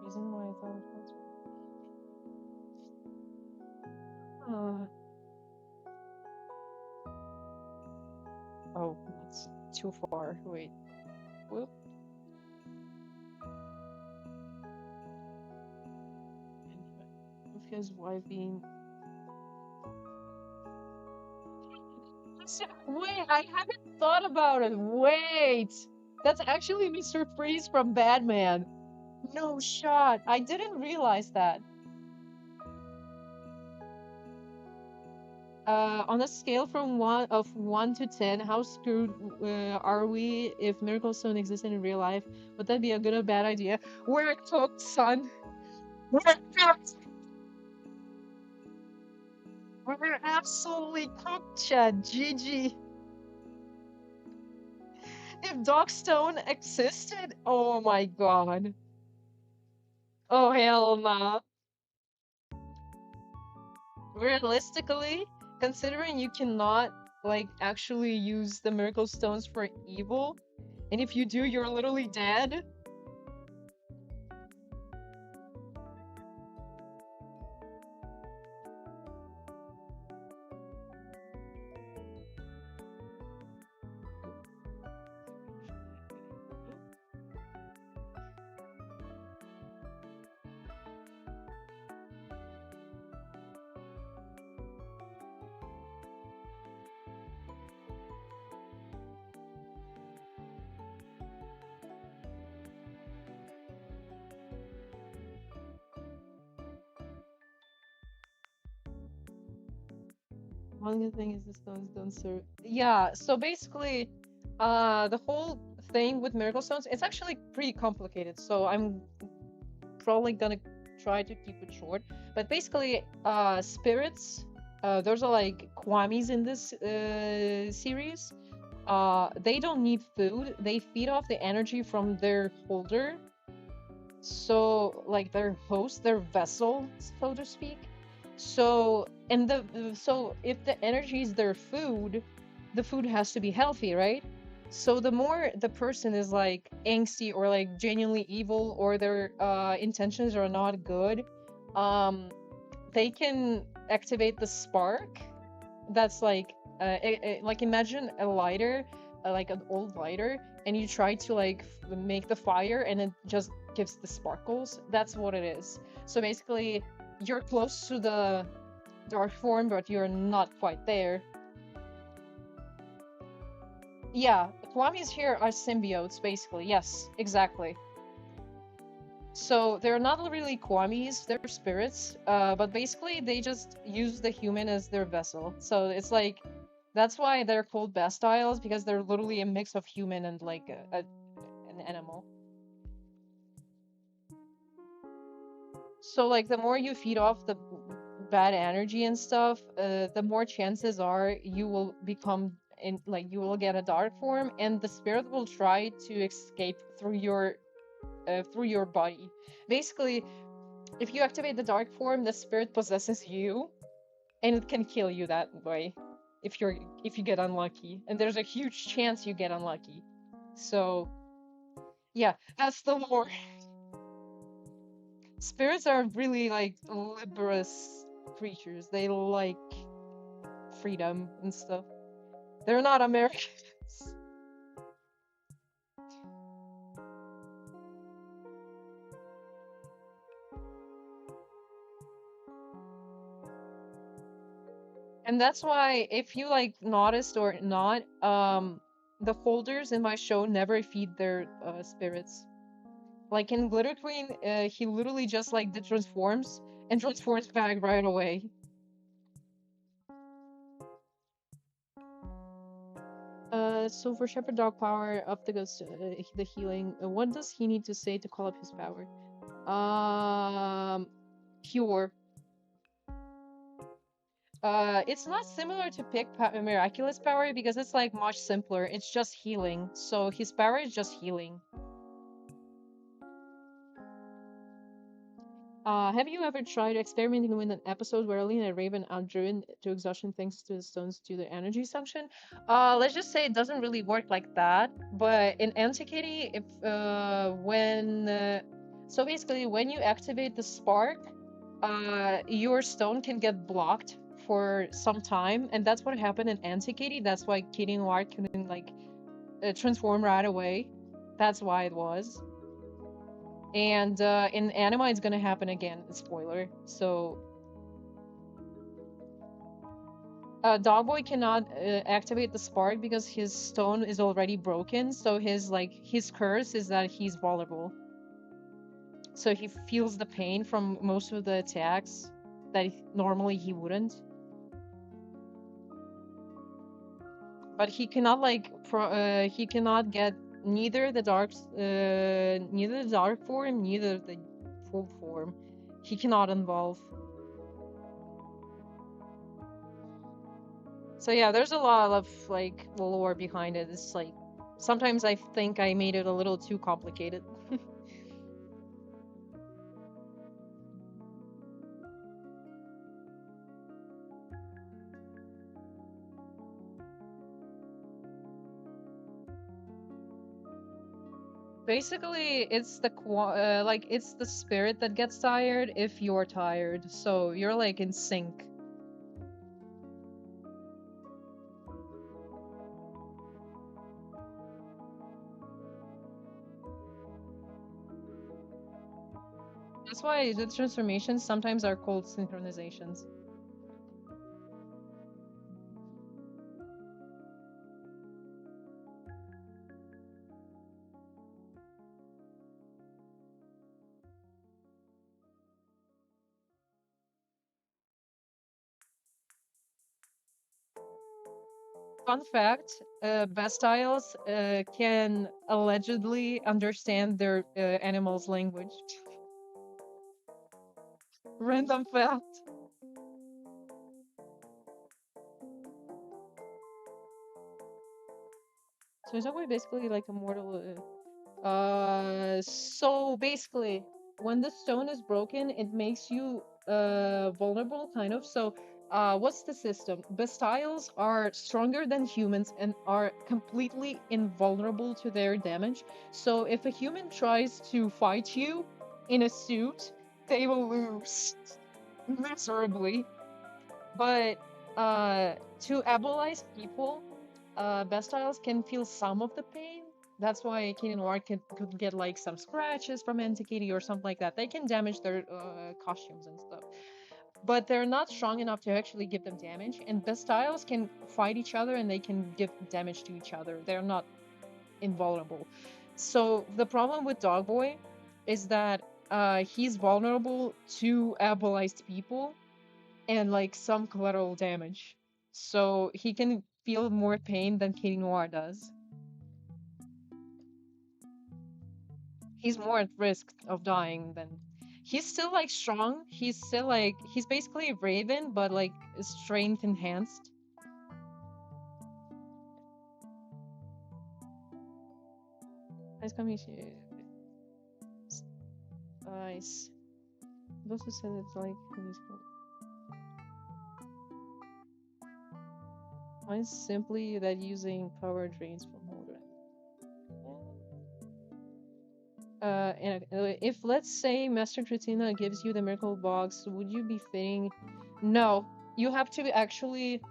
A: Reason why I thought it was. Oh, that's too far. Wait. Whoop. With his wife being. Wait, I haven't thought about it. Wait. That's actually Mr. Freeze from Batman. No shot. I didn't realize that. On a scale from 1 to 10, how screwed are we if Miracle Stone existed in real life? Would that be a good or bad idea? We're cooked, son. We're cooked. We're absolutely cooked, Chad. GG. If Dogstone existed, oh my god. Oh hell nah. Realistically, considering you cannot like actually use the Miracle Stones for evil, and if you do, you're literally dead. One good thing is the stones don't serve. Yeah, so basically, the whole thing with miracle stones, it's actually pretty complicated. So I'm probably gonna try to keep it short. But basically, spirits, those are like kwamis in this series. They don't need food. They feed off the energy from their holder. So like their host, their vessel, so to speak. So and so if the energy is their food, the food has to be healthy, right? So the more the person is like angsty or like genuinely evil or their intentions are not good, um, they can activate the spark. That's like like imagine a lighter, like an old lighter, and you try to like make the fire, and it just gives the sparkles. That's what it is. So basically, you're close to the dark form, but you're not quite there. Yeah, Kwamis here are symbiotes, basically. Yes, exactly. So they're not really Kwamis, they're spirits, but basically they just use the human as their vessel. So it's like, that's why they're called bastiles, because they're literally a mix of human and like an animal. So like the more you feed off the bad energy and stuff, the more chances are you will become in like you will get a dark form, and the spirit will try to escape through your body. Basically, if you activate the dark form, the spirit possesses you, and it can kill you that way if you get unlucky. And there's a huge chance you get unlucky. So yeah, that's the lore. Spirits are really like liberous creatures. They like freedom and stuff. They're not Americans. And that's why if you like noticed or not, the holders in my show never feed their spirits. Like in Glitter Queen, he literally just like transforms and transforms back right away. So for Shepherd Dog power up the ghost, the healing. What does he need to say to call up his power? Cure. It's not similar to Miraculous power because it's like much simpler. It's just healing. So his power is just healing. Have you ever tried experimenting with an episode where Alina and Raven are driven to exhaustion thanks to the stones to the energy suction? Let's just say it doesn't really work like that. But in Antiquity, if when so basically when you activate the spark, your stone can get blocked for some time, and that's what happened in Antiquity. That's why Kitty Noir couldn't like transform right away. That's why it was. And in Anima, it's gonna happen again. Spoiler. So, Dogboy cannot activate the spark because his stone is already broken. So his curse is that he's vulnerable. So he feels the pain from most of the attacks that normally he wouldn't. But he cannot he cannot get neither the dark form, neither the full form. He cannot involve. So yeah, there's a lot of like lore behind it. It's like sometimes I think I made it a little too complicated. Basically, it's like it's the spirit that gets tired if you're tired. So you're like in sync. That's why the transformations sometimes are called synchronizations. Fun fact: Bastiles can allegedly understand their animal's language. Random fact. So is that why basically like a mortal? So basically, when the stone is broken, it makes you vulnerable, kind of. So, what's the system? Bastiles are stronger than humans and are completely invulnerable to their damage. So, if a human tries to fight you in a suit, they will lose miserably. But to abilize people, Bastiles can feel some of the pain. That's why King Noir could get like some scratches from Antiquity or something like that. They can damage their costumes and stuff. But they're not strong enough to actually give them damage. And Bastiles can fight each other and they can give damage to each other. They're not invulnerable. So the problem with Dogboy is that he's vulnerable to abilized people and like some collateral damage. So he can feel more pain than Katie Noir does. He's more at risk of dying than he's still like strong. He's still like he's basically a Raven, but like strength enhanced. Nice coming nice. It also said it's like mine's simply that using power drains from holder. And if let's say Master Kritina gives you the miracle box, would you be fitting? No, you have to actually,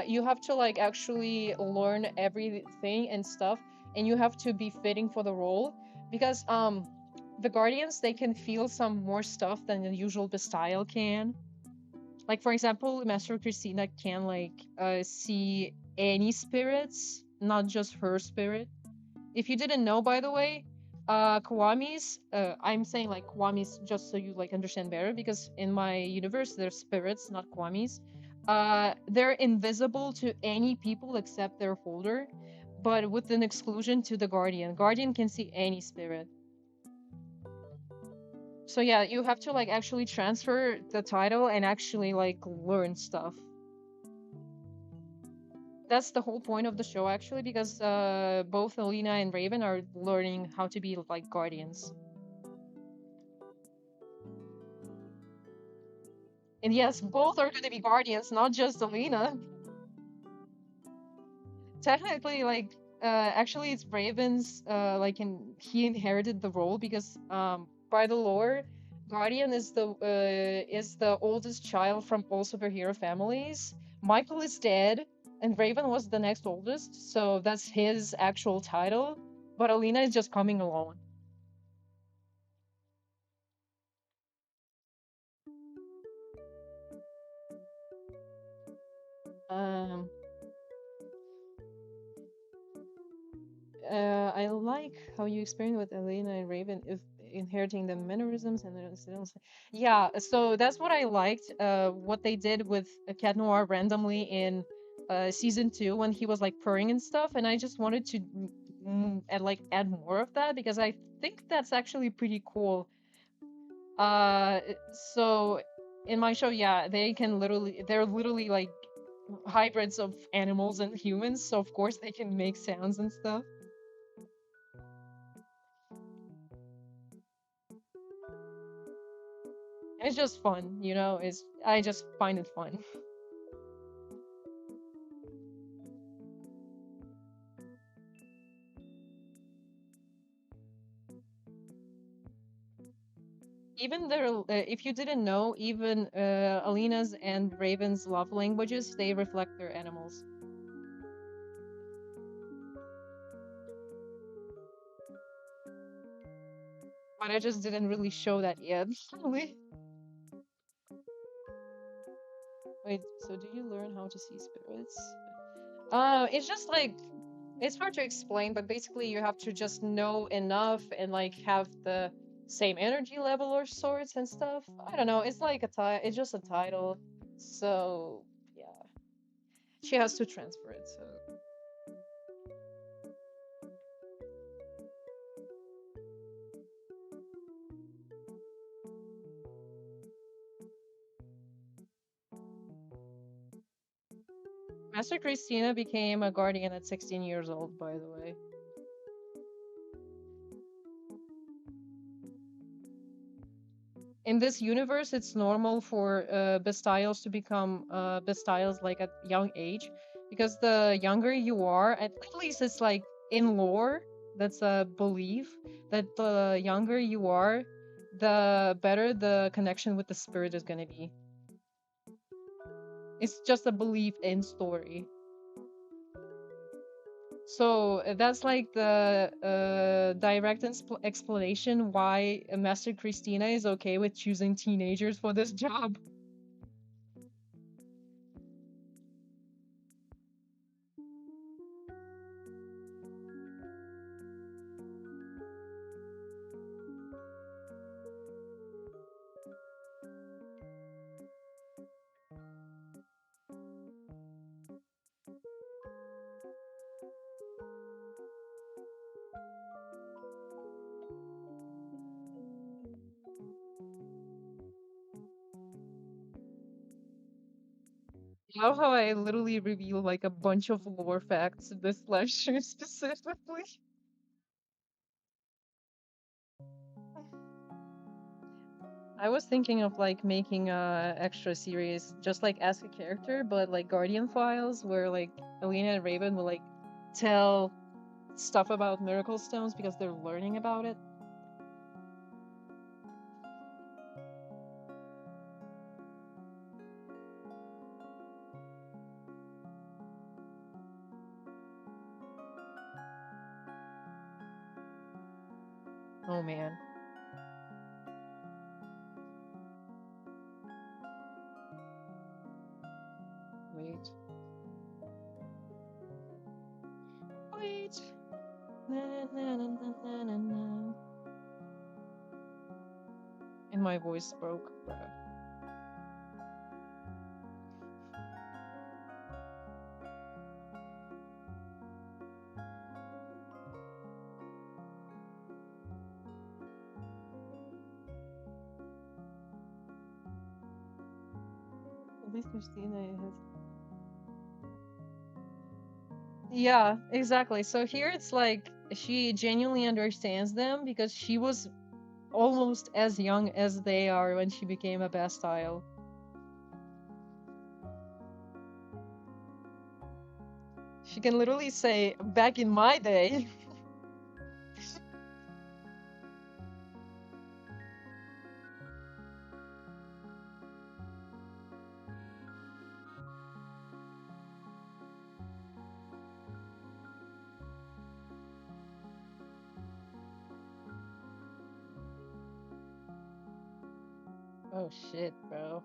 A: you have to like actually learn everything and stuff, and you have to be fitting for the role because the Guardians they can feel some more stuff than the usual Bastille can. Like for example, Master Christina can like see any spirits, not just her spirit. If you didn't know, by the way, Kawamis, I'm saying like Kawamis just so you like understand better, because in my universe, they're spirits, not Kawamis. They're invisible to any people except their holder, but with an exclusion to the Guardian. Guardian can see any spirit. So yeah, you have to like actually transfer the title and actually like learn stuff. That's the whole point of the show actually, because both Alina and Raven are learning how to be like guardians. And yes, both are going to be guardians, not just Alina. Technically, like, actually, it's Raven's. Like, he inherited the role because, by the lore, Guardian is the oldest child from all superhero families. Michael is dead, and Raven was the next oldest, so that's his actual title. But Alina is just coming along. Um, I like how you explained with Elena and Raven if inheriting the mannerisms and the incidents. Yeah, so that's what I liked. What they did with Cat Noir randomly in season 2 when he was like purring and stuff, and I just wanted to add more of that because I think that's actually pretty cool. Uh, so in my show, yeah, they're literally like hybrids of animals and humans, so of course they can make sounds and stuff. It's just fun, you know. It's I just find it fun. Even if you didn't know, even Alina's and Raven's love languages, they reflect their animals. But I just didn't really show that yet. Wait, so do you learn how to see spirits? It's just like it's hard to explain, but basically you have to just know enough and like have the same energy level or sorts and stuff. I don't know. It's like it's just a title. So yeah. She has to transfer it, so. Master Christina became a guardian at 16 years old, by the way. In this universe, it's normal for Bestials to become Bestials like at young age, because the younger you are, at least it's like in lore, that's a belief that the younger you are, the better the connection with the spirit is gonna be. It's just a belief in story. So that's like the direct explanation why Master Christina is okay with choosing teenagers for this job. Love how I literally reveal like a bunch of lore facts in this live stream specifically. I was thinking of like making a extra series just like Ask a Character, but like Guardian Files, where like Alina and Raven will like tell stuff about Miracle Stones because they're learning about it. Oh man. Wait. Wait. Na, na, na, na, na, na, na. And my voice broke, bruh. At least Christina has. Yeah, exactly. So here it's like she genuinely understands them because she was almost as young as they are when she became a Bastille. She can literally say, back in my day. Oh shit, bro.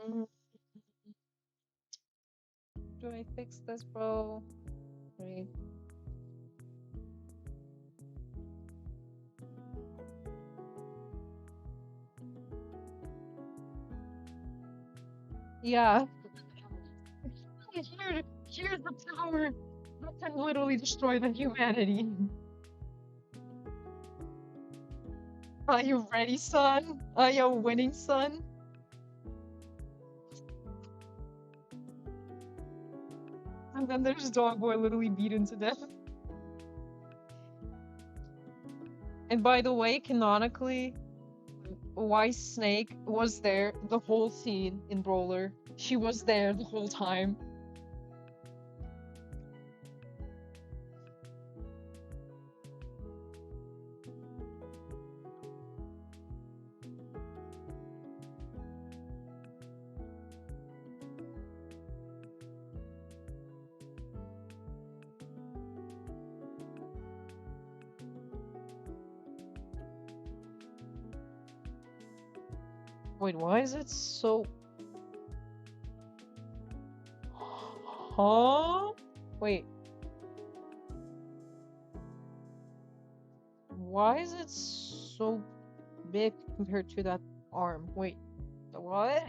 A: Mm, do I fix this, bro? Wait. Yeah. Here's the power that can literally destroy the humanity. Are you ready, son? Are you winning, son? And then there's Dogboy literally beaten to death. And by the way, canonically, White Snake was there the whole scene in Brawler. She was there the whole time. Wait, why is it so... Huh? Wait. Why is it so big compared to that arm? Wait, the what?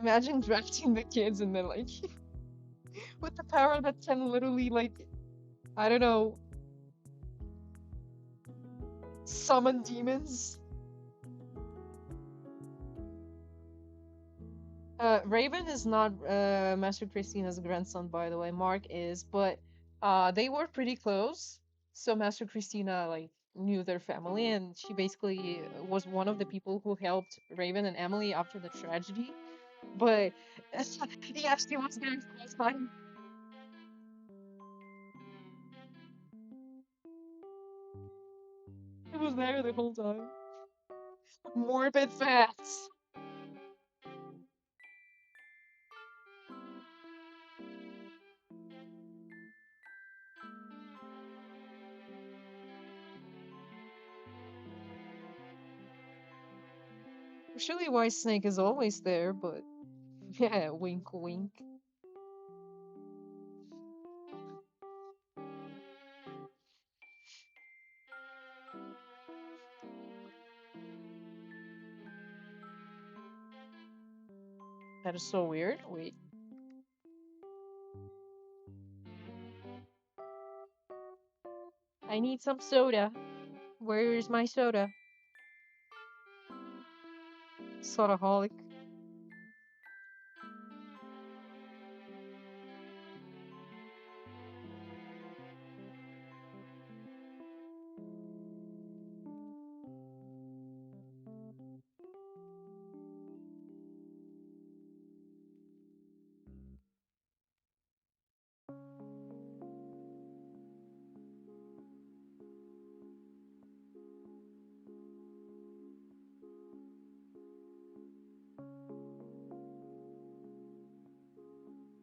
A: Imagine drafting the kids and then like with the power that can literally like I don't know summon demons. Raven is not Master Christina's grandson, by the way. Mark is, but they were pretty close. So Master Christina like knew their family, and she basically was one of the people who helped Raven and Emily after the tragedy. But yeah, she was there the whole time. She was there the whole time. Morbid facts. Usually, White Snake is always there, but yeah, wink, wink. That is so weird. Wait, I need some soda. Where is my soda? Sodaholic.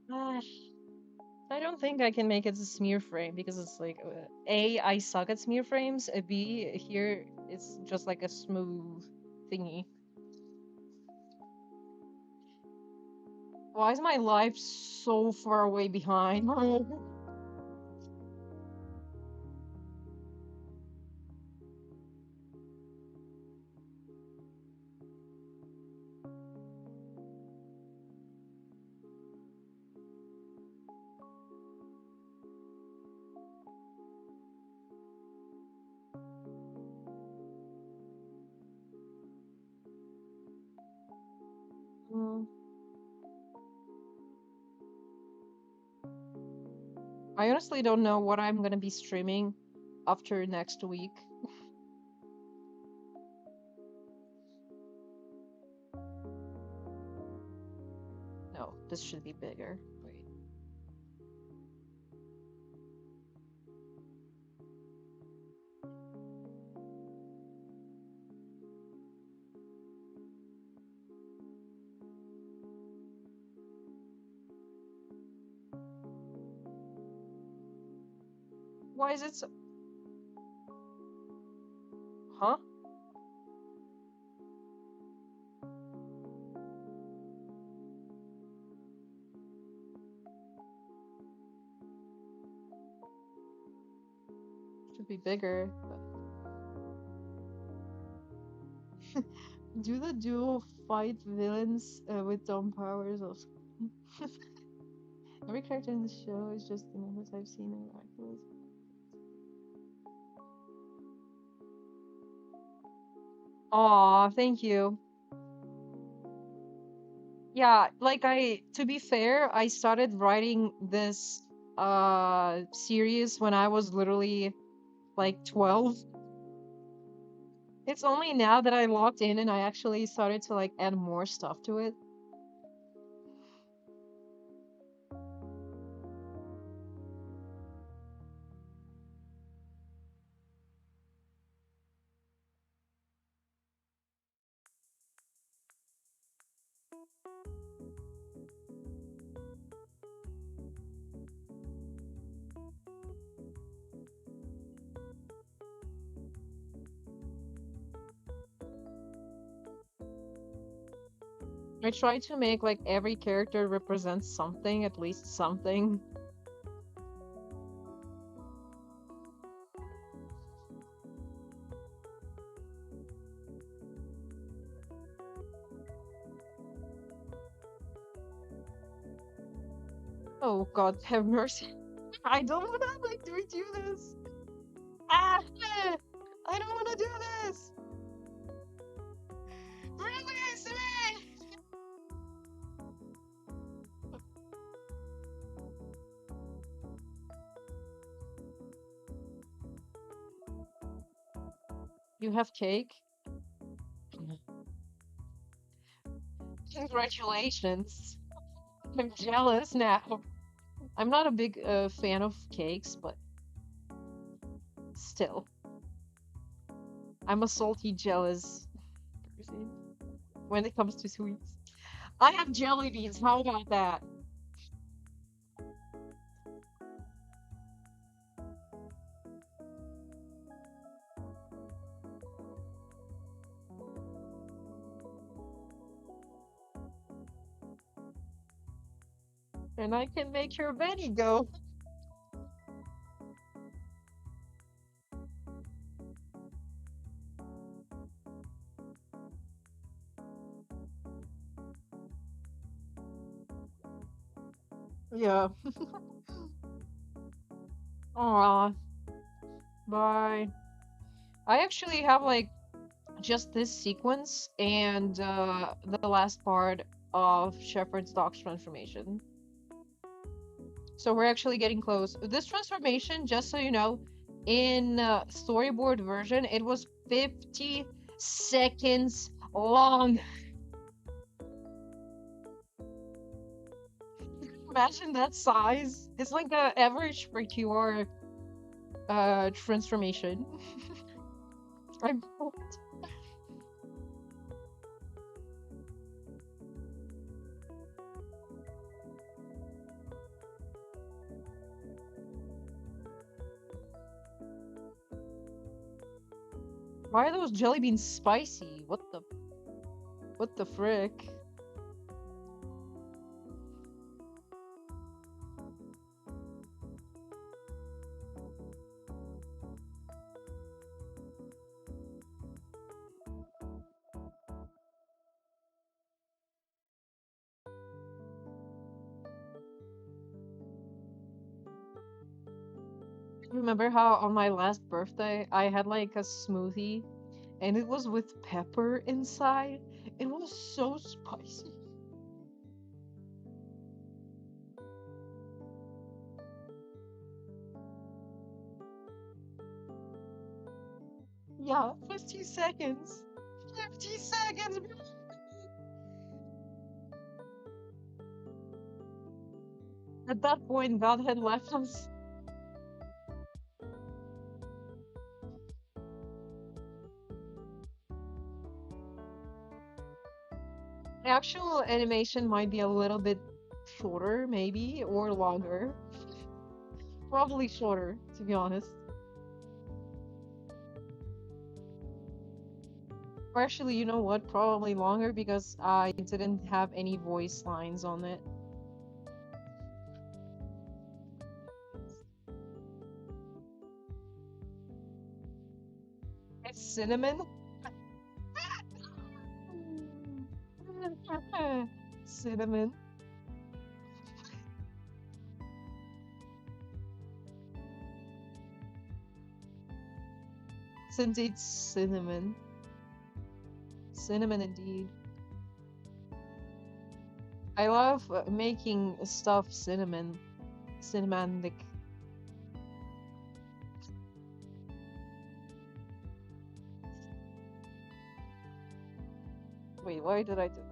A: Ah, I don't think I can make it a smear frame because it's like A, I suck at smear frames. B, here it's just like a smooth thingy. Why is my life so far away behind? Mm, I honestly don't know what I'm gonna be streaming after next week. No, this should be bigger. Wait. Why is it so... Huh? Should be bigger. Do the duo fight villains with dumb powers? Or... Every character in the show is just the numbers I've seen in Miraculous. Aw, thank you. Yeah, like to be fair, I started writing this series when I was literally like 12. It's only now that I logged in and I actually started to like add more stuff to it. I try to make like every character represents something, at least something. Oh God, have mercy. I don't wanna like redo this. Ah, I don't wanna do this. Release me! You have cake? Congratulations. I'm jealous now. I'm not a big fan of cakes, but still. I'm a salty, jealous person when it comes to sweets. I have jelly beans. How about that? And I can make your Benny go. Yeah. Aw, bye. I actually have like just this sequence and the last part of Shepherd's dog's transformation. So we're actually getting close. This transformation, just so you know, in storyboard version, it was 50 seconds long. Imagine that size. It's like a average for QR transformation. I'm Why are those jelly beans spicy? What the frick? Remember how on my last birthday I had like a smoothie and it was with pepper inside? It was so spicy. Yeah, 50 seconds. 50 seconds. At that point, God had left us. The actual animation might be a little bit shorter, maybe, or longer. Probably shorter, to be honest. Or actually, you know what? Probably longer because I didn't have any voice lines on it. It's cinnamon. Cinnamon. Since it's cinnamon. Cinnamon indeed. I love making stuff cinnamon. Cinnamonic. Wait, why did I do this?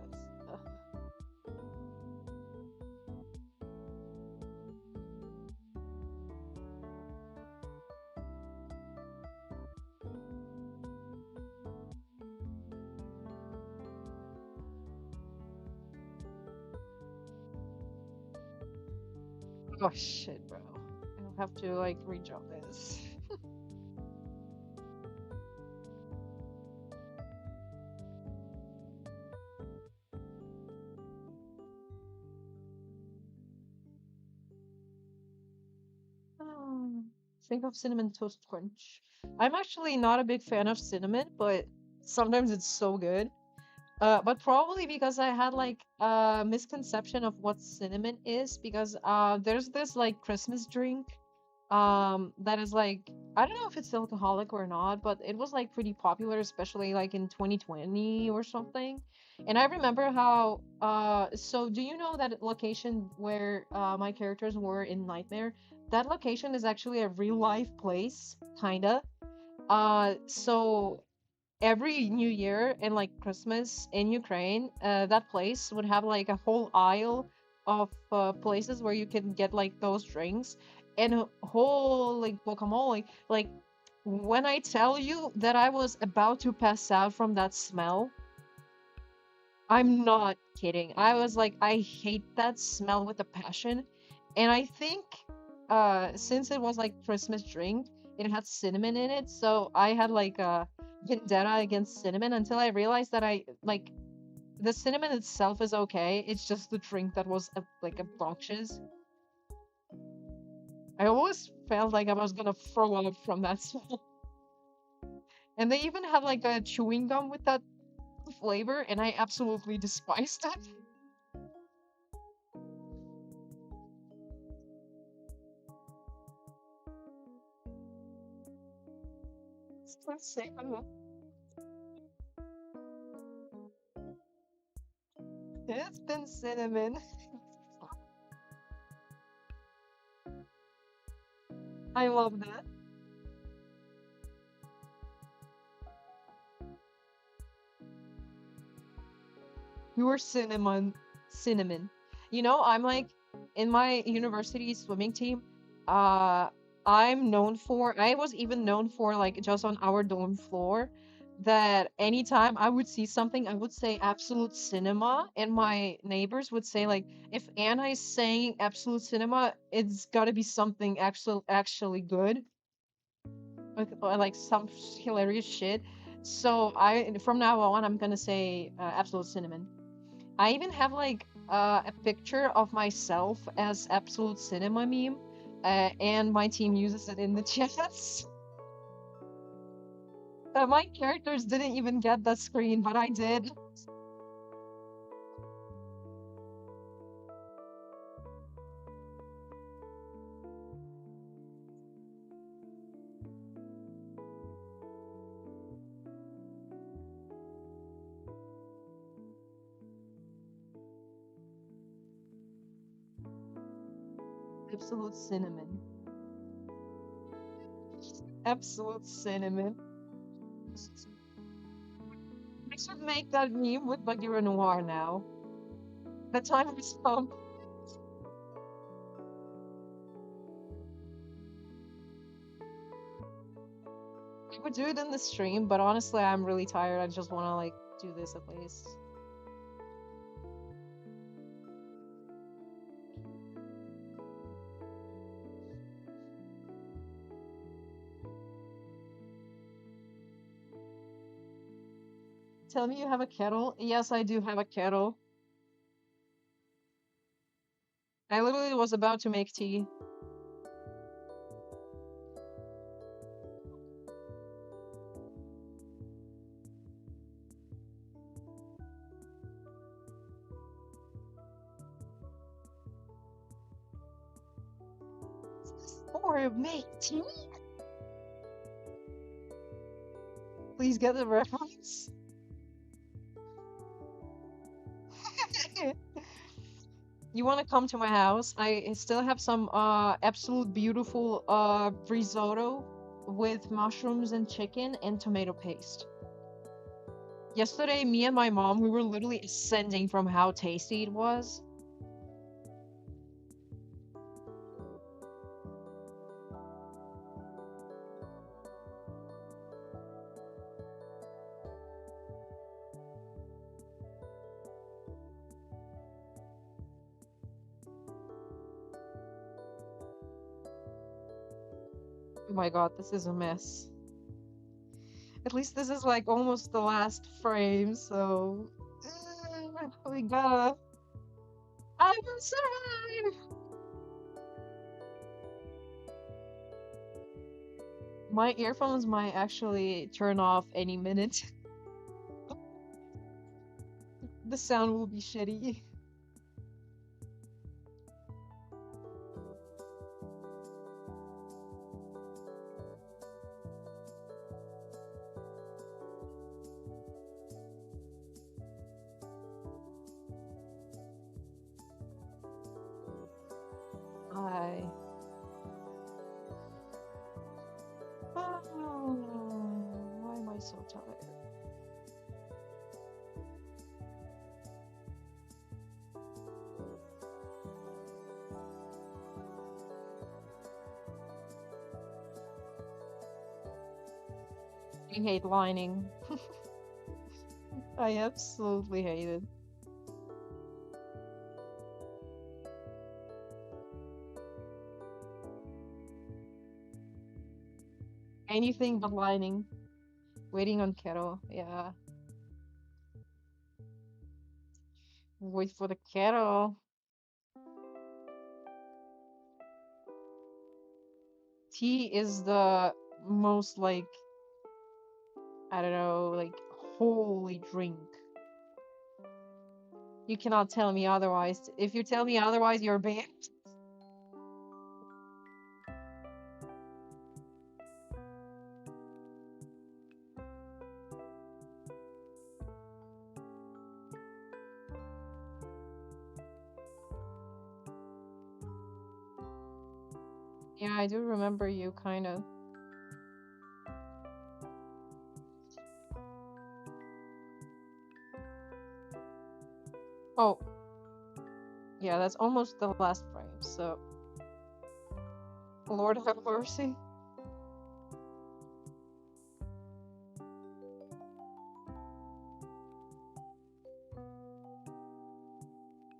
A: Oh shit, bro. I'll have to like rejump this. Think of cinnamon toast crunch. I'm actually not a big fan of cinnamon, but sometimes it's so good. But probably because I had like a misconception of what cinnamon is, because there's this like Christmas drink that is like, I don't know if it's alcoholic or not, but it was like pretty popular, especially like in 2020 or something. And I remember how so do you know that location where my characters were in Nightmare? That location is actually a real life place, kinda. So every New Year and like Christmas in Ukraine, that place would have like a whole aisle of places where you can get like those drinks and a whole like guacamole. Like when I tell you that I was about to pass out from that smell, I'm not kidding. I was like, I hate that smell with a passion. And I think since it was like Christmas drink, it had cinnamon in it, so I had like a vendetta against cinnamon until I realized that I like the cinnamon itself is okay. It's just the drink that was like obnoxious. I always felt like I was gonna throw up from that smell. And they even have like a chewing gum with that flavor, and I absolutely despised it. It's insane. It's been cinnamon. I love that. Your cinnamon. You know, I'm like in my university swimming team, uh I was even known for like just on our dorm floor that anytime I would see something, I would say absolute cinema, and my neighbors would say like, if Anna is saying absolute cinema, it's gotta be something actually good, like, or like some hilarious shit. So I from now on I'm gonna say absolute cinnamon. I even have like a picture of myself as absolute cinema meme, and my team uses it in the chats. My characters didn't even get that screen, but I did. Absolute cinnamon. Absolute cinnamon. I should make that meme with Bagheera Noir now. The time has come. I would do it in the stream, but honestly, I'm really tired. I just want to like do this at least. Tell me you have a kettle. Yes, I do have a kettle. I literally was about to make tea. Or make tea? Please get the reference. You want to come to my house? I still have some absolute beautiful risotto with mushrooms and chicken and tomato paste. Yesterday, me and my mom, we were literally ascending from how tasty it was. Oh my god, this is a mess. At least this is like almost the last frame, so we gotta. I will survive. My earphones might actually turn off any minute. the sound will be shitty. I. Why am I so tired? I hate lining. I absolutely hate it. Anything but lining. Waiting on kettle, yeah. Wait for the kettle. Tea is the most like, I don't know, like holy drink. You cannot tell me otherwise. If you tell me otherwise, you're banned. Yeah, I do remember you, kind of. Oh, yeah, that's almost the last frame, so. Lord have mercy.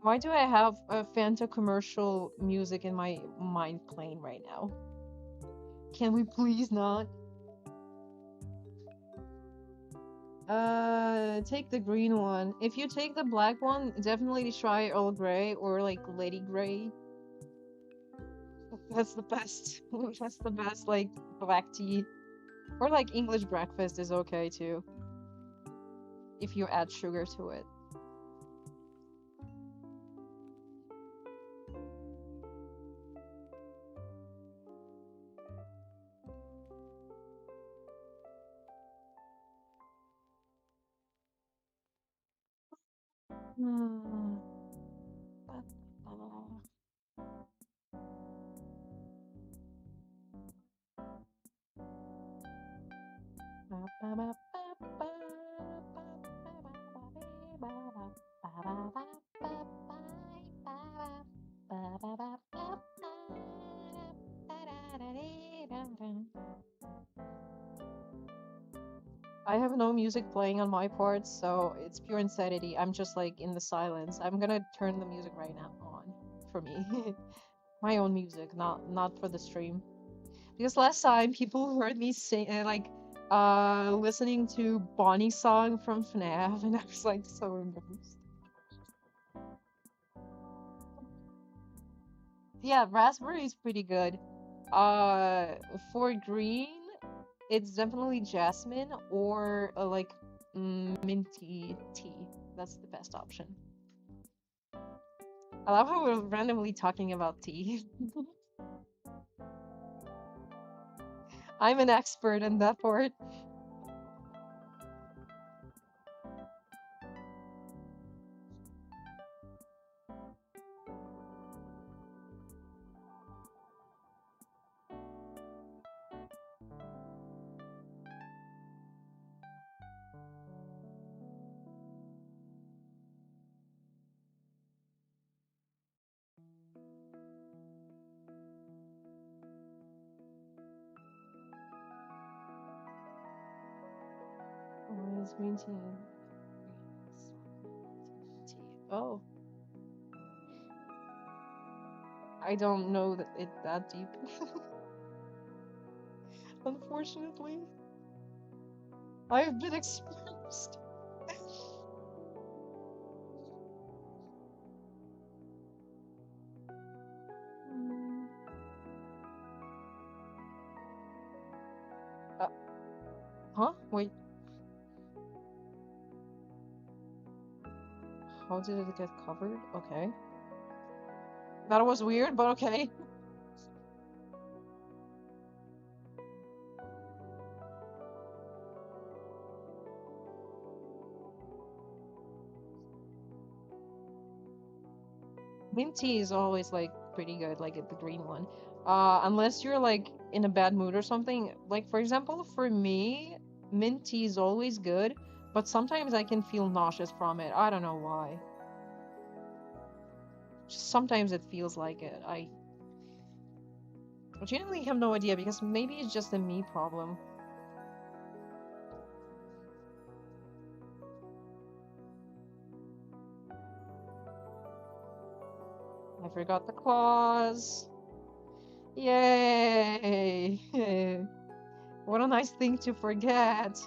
A: Why do I have a Fanta commercial music in my mind playing right now? Can we please not? Take the green one. If you take the black one, definitely try Earl Grey or like Lady Grey. That's the best. That's the best, like, black tea. Or like English breakfast is okay too. If you add sugar to it. Hmm. I have no music playing on my part, so it's pure insanity. I'm just like in the silence. I'm gonna turn the music right now on for me. My own music, not for the stream. Because last time people heard me sing, listening to Bonnie's song from FNAF, and I was like so embarrassed. Yeah, raspberry is pretty good. Uh, for green, it's definitely jasmine or minty tea. That's the best option. I love how we're randomly talking about tea. I'm an expert in that part. Oh, it's green tea. Tea. Oh, I don't know that it that deep. Unfortunately, I've been exposed. Hmm. Uh, huh? Wait. How did it get covered? Okay. That was weird, but okay. Mint tea is always like pretty good, like the green one. Unless you're like in a bad mood or something. Like for example, for me, mint tea is always good, but sometimes I can feel nauseous from it. I don't know why. Just sometimes it feels like it. I genuinely have no idea because maybe it's just a me problem. I forgot the claws. Yay! What a nice thing to forget.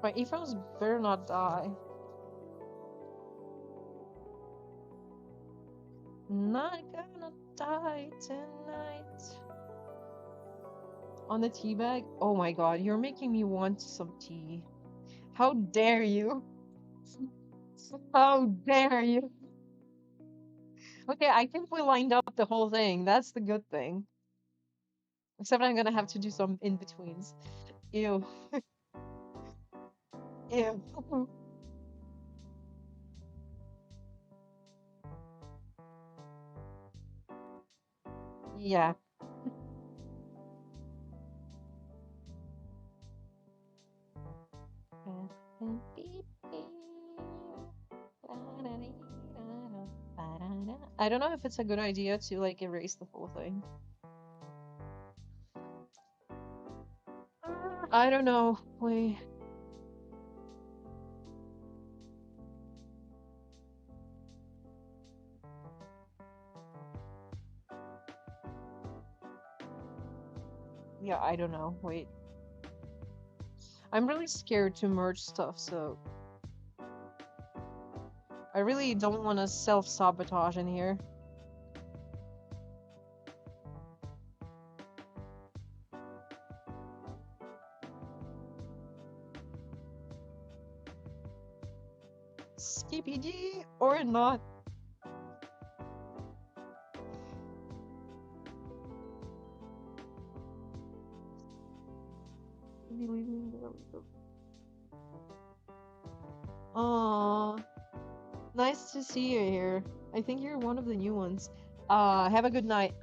A: My earphones better not die. Not gonna die tonight. On the tea bag? Oh my god, you're making me want some tea. How dare you? How dare you? Okay, I think we lined up the whole thing. That's the good thing. Except I'm gonna have to do some in-betweens. Ew. Ew. Yeah. I don't know if it's a good idea to like erase the whole thing. I don't know. Wait. Yeah, I don't know. Wait. I'm really scared to merge stuff, so I really don't want to self-sabotage in here. Skippy D or not? Aww. Nice to see you here. I think you're one of the new ones. Have a good night.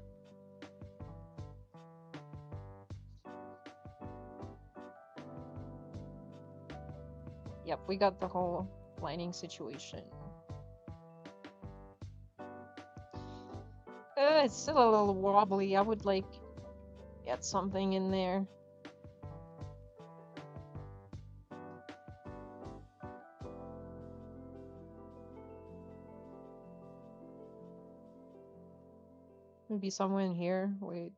A: Yep, we got the whole lining situation. It's still a little wobbly. I would like get something in there. Maybe somewhere in here. Wait.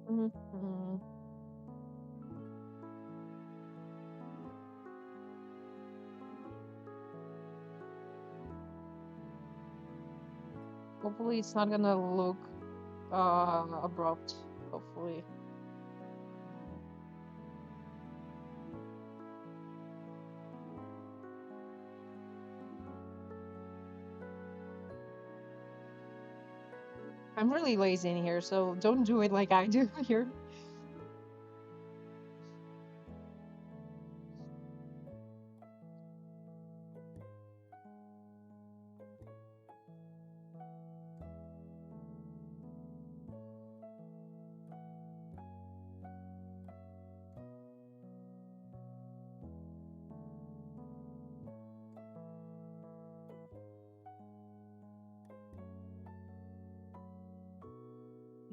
A: Mhm. Hopefully it's not gonna look abrupt. Hopefully. I'm really lazy in here, so don't do it like I do here.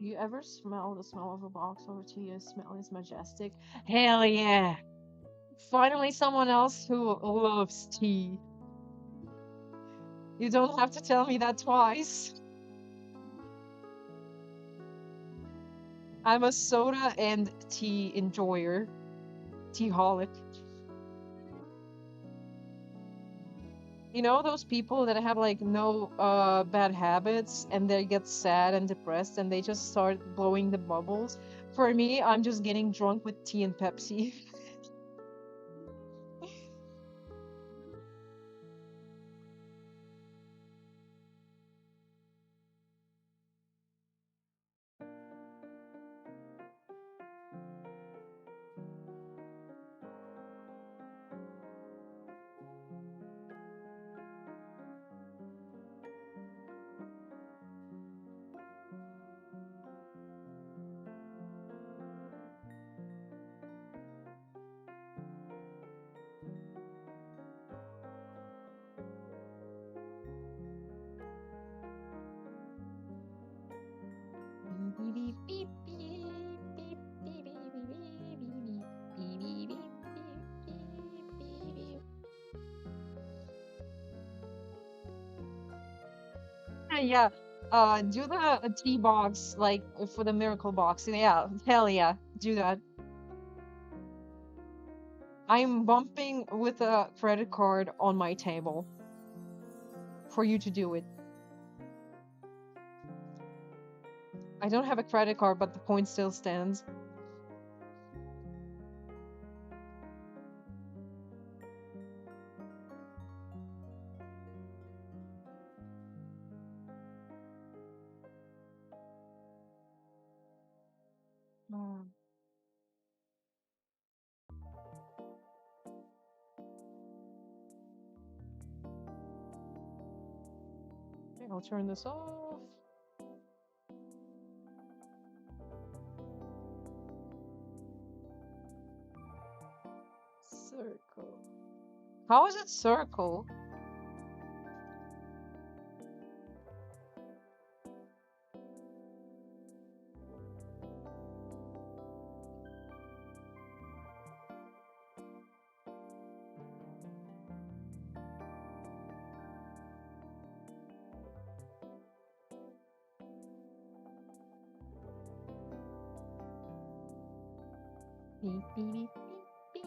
A: You ever smell the smell of a box over tea? The smell is majestic. Hell yeah! Finally, someone else who loves tea. You don't have to tell me that twice. I'm a soda and tea enjoyer. Teaholic. You know those people that have like no bad habits and they get sad and depressed and they just start blowing the bubbles? For me, I'm just getting drunk with tea and Pepsi. Yeah, do the tea box like for the miracle box. Yeah, hell yeah, do that. I'm bumping with a credit card on my table for you to do it. I don't have a credit card, but the point still stands. Mm. Okay, I'll turn this off. Circle. How is it circle? Beep, beep, beep, beep,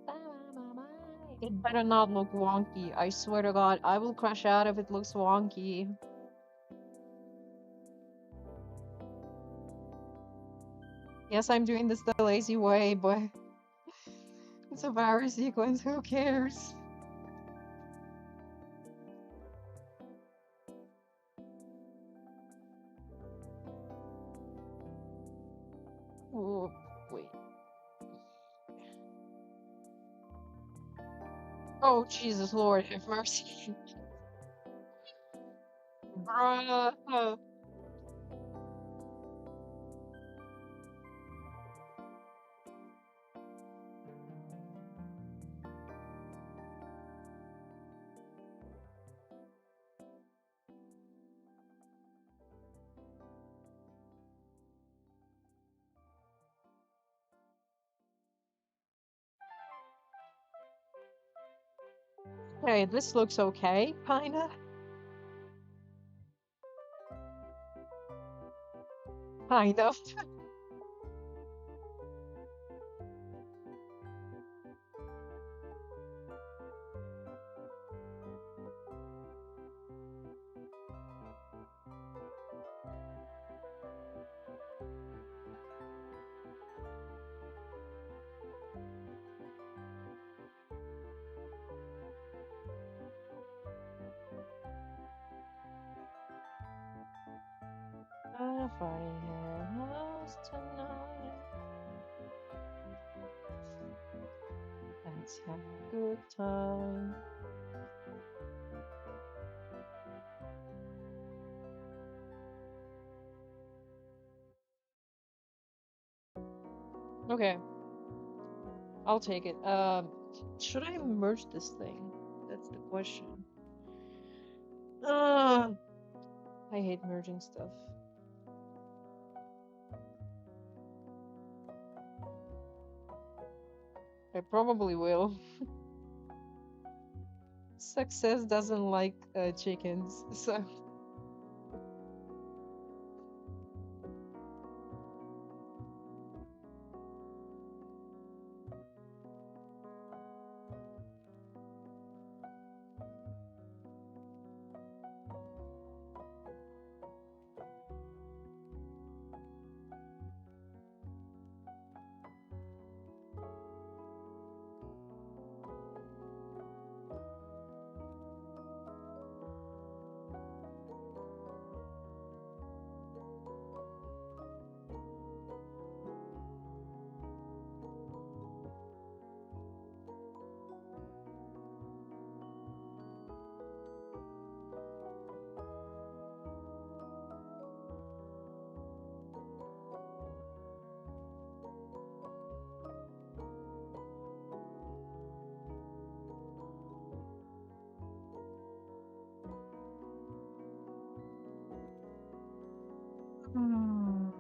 A: beep. It better not look wonky. I swear to God, I will crash out if it looks wonky. Yes, I'm doing this the lazy way, but it's a virus sequence. Who cares? Oh, wait. Oh, Jesus Lord, have mercy. Bruh. Okay, this looks okay, kinda. Kind of. If I had lost tonight, let's have a good time. Okay, I'll take it. Should I merge this thing? That's the question. I hate merging stuff. I probably will. Success doesn't like chickens, so. Hmm.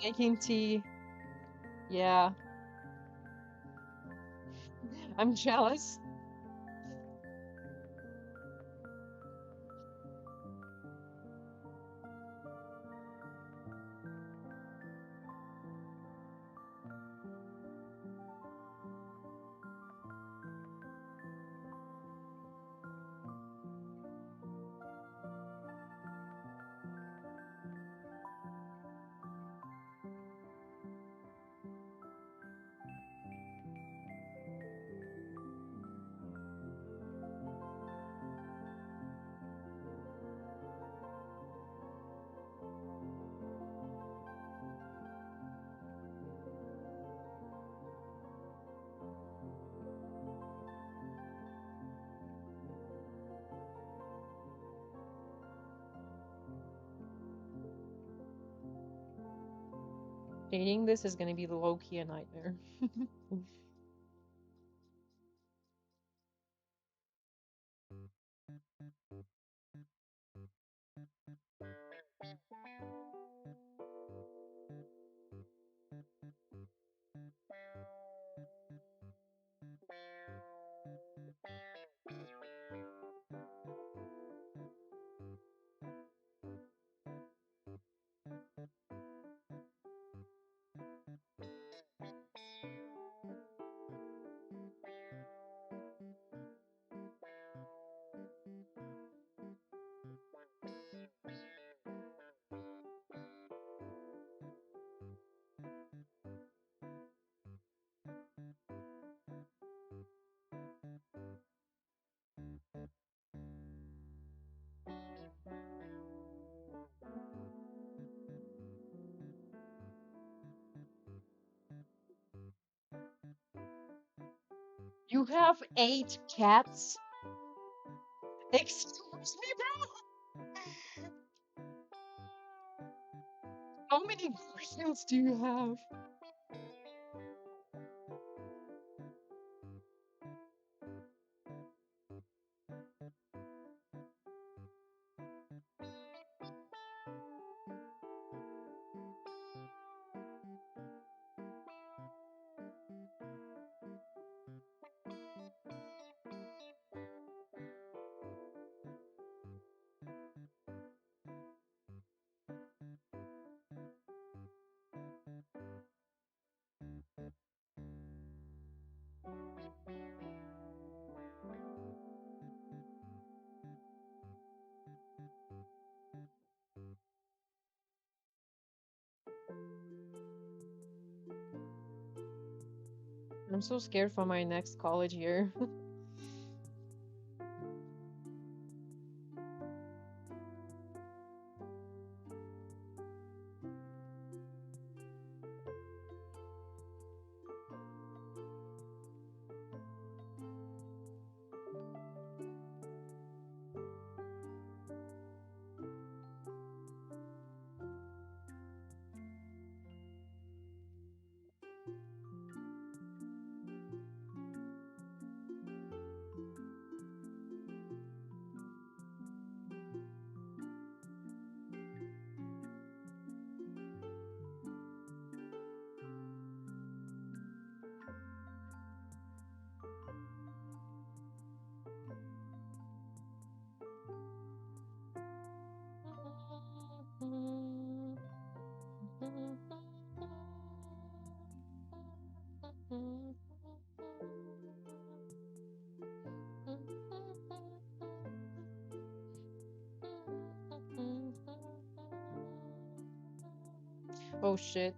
A: Making tea. Yeah, I'm jealous. Dating this is gonna be low-key a nightmare. You have 8 cats? Excuse me, bro? How many Garfields do you have? I'm so scared for my next college year. Oh shit.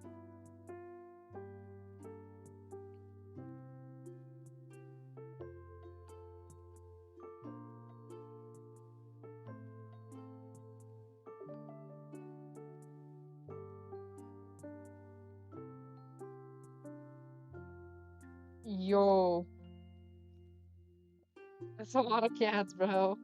A: Yo, that's a lot of cats, bro.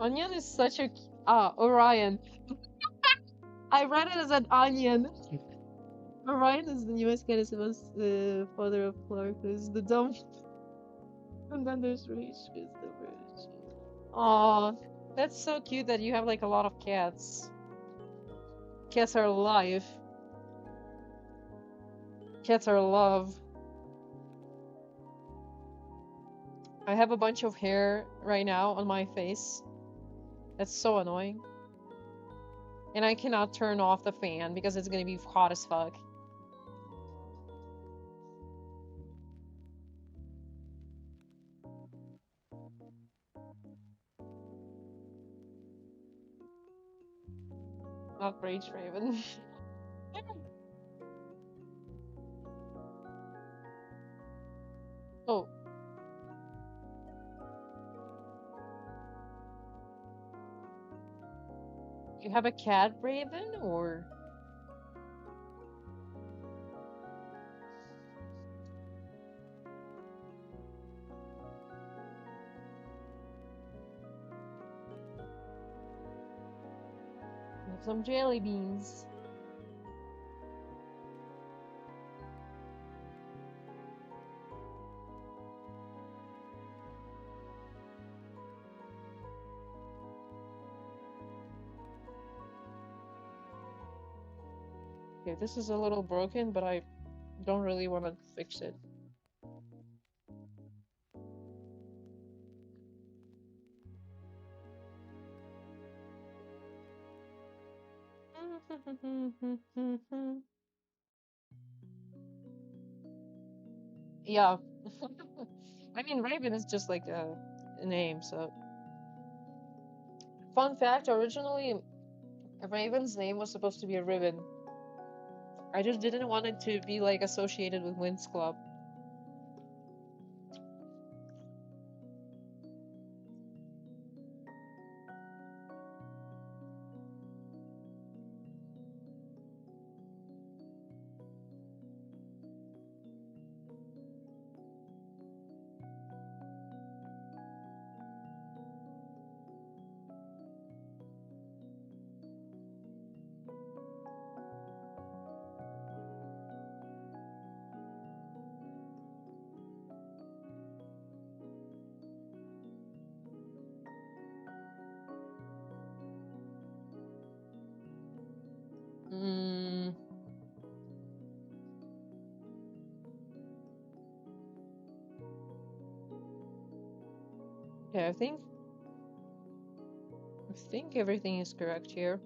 A: Onion is such a Orion. I read it as an onion. Orion is the newest Genesis father of Clark, who's the dumb. And then there's Rage, who's the Rage. Aw, that's so cute that you have like a lot of cats. Cats are life. Cats are love. I have a bunch of hair right now on my face. That's so annoying. And I cannot turn off the fan because it's gonna be hot as fuck. Not Rage Raven. Oh. You have a cat Raven or some jelly beans? Okay, this is a little broken, but I don't really want to fix it. Yeah. I mean, Raven is just like a name, so. Fun fact, originally, Raven's name was supposed to be a ribbon. I just didn't want it to be like associated with Winx Club. Okay, I think everything is correct here.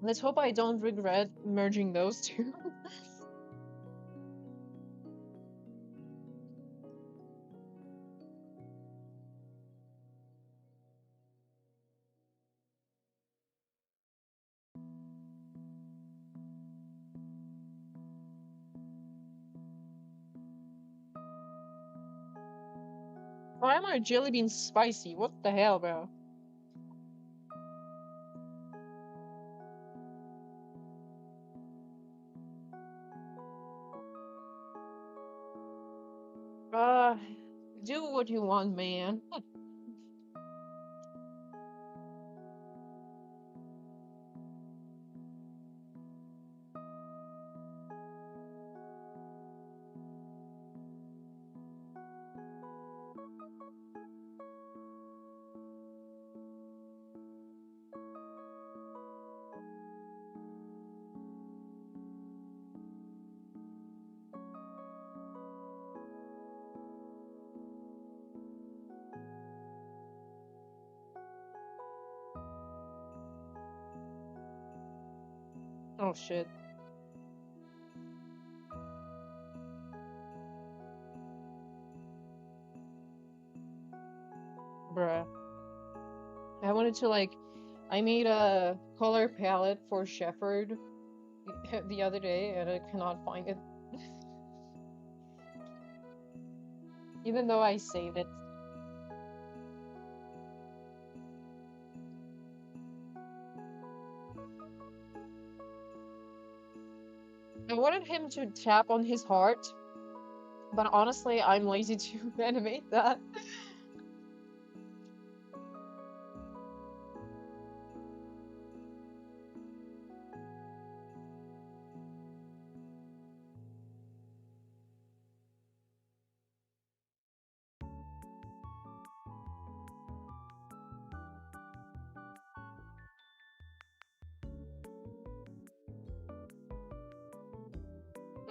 A: Let's hope I don't regret merging those two. Why are my jelly beans spicy? What the hell, bro? Uh, do what you want, man. Oh shit. Bruh. I wanted to like, I made a color palette for Shepherd the other day and I cannot find it. Even though I saved it. I wanted him to tap on his heart, but honestly, I'm lazy to animate that.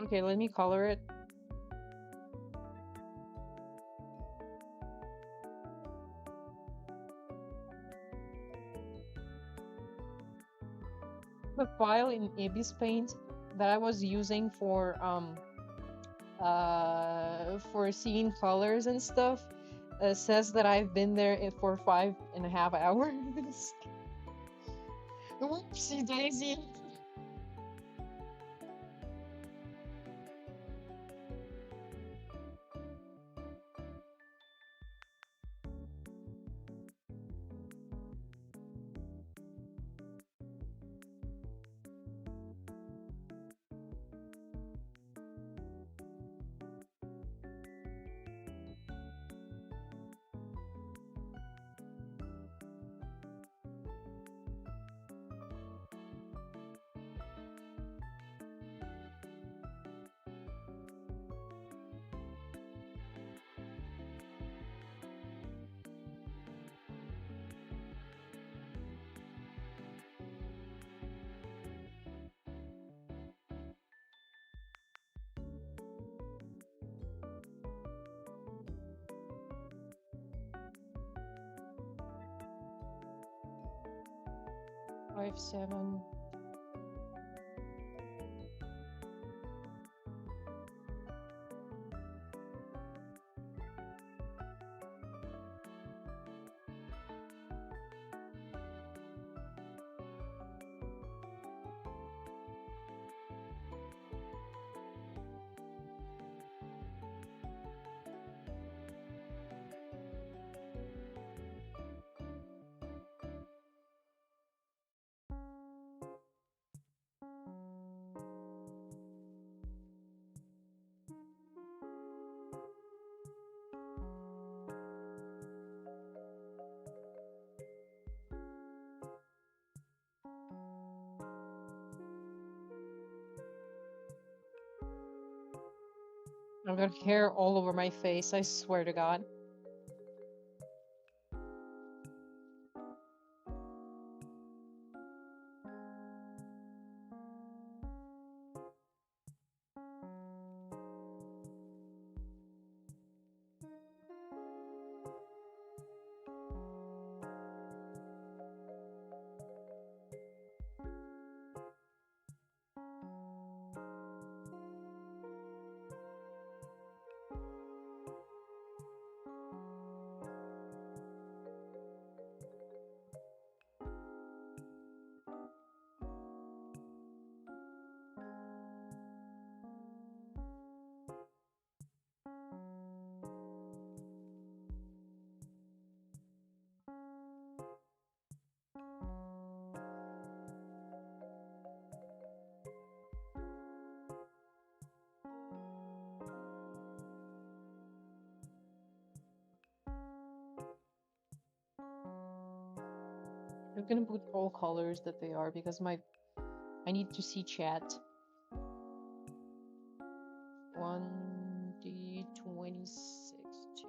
A: Okay, let me color it. The file in Ibis Paint that I was using for seeing colors and stuff says that I've been there for 5.5 hours. Whoopsie daisy. Five, 7. I've got hair all over my face, I swear to God. I'm gonna put all colors that they are because I need to see chat. 1D26 2E.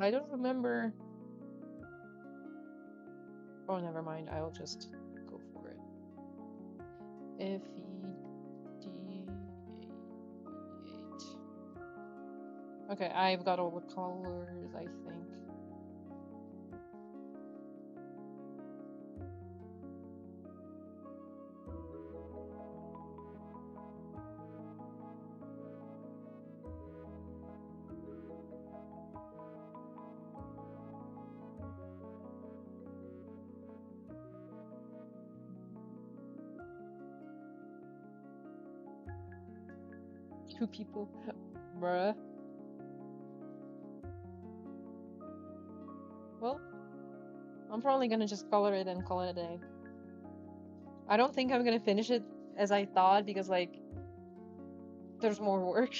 A: I don't remember. Oh, never mind. I'll just go for it. FED8. Okay, I've got all the colors, I think. Two people. Bruh. Well, I'm probably gonna just color it and call it a day. I don't think I'm gonna finish it as I thought because, like, there's more work.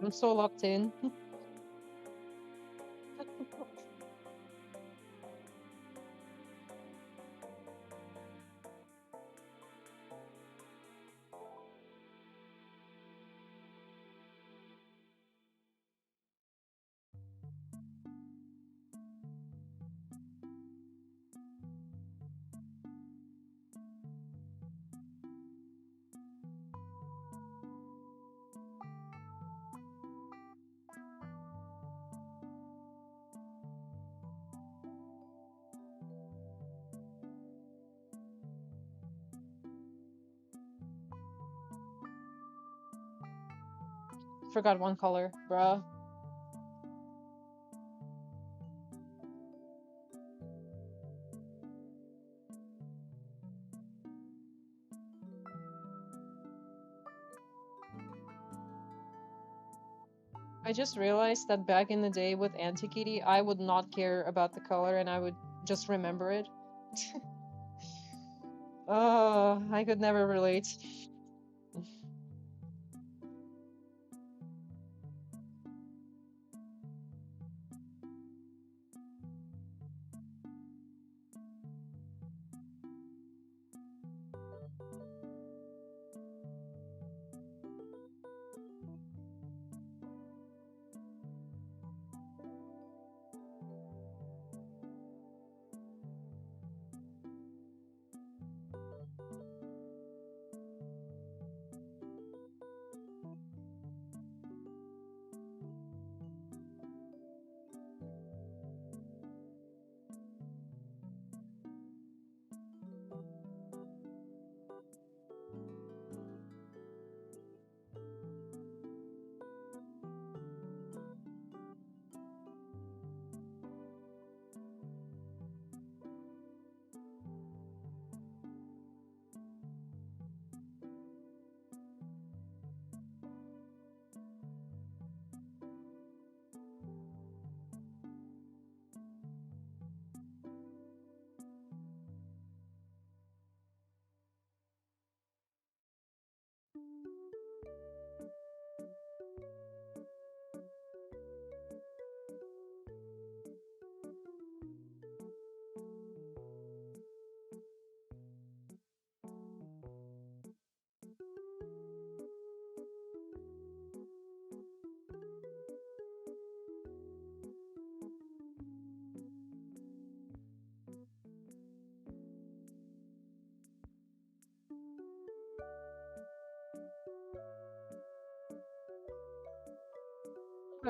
A: I'm so locked in. Forgot one color, bruh. I just realized that back in the day with Antiquity, I would not care about the color and I would just remember it. Oh, I could never relate.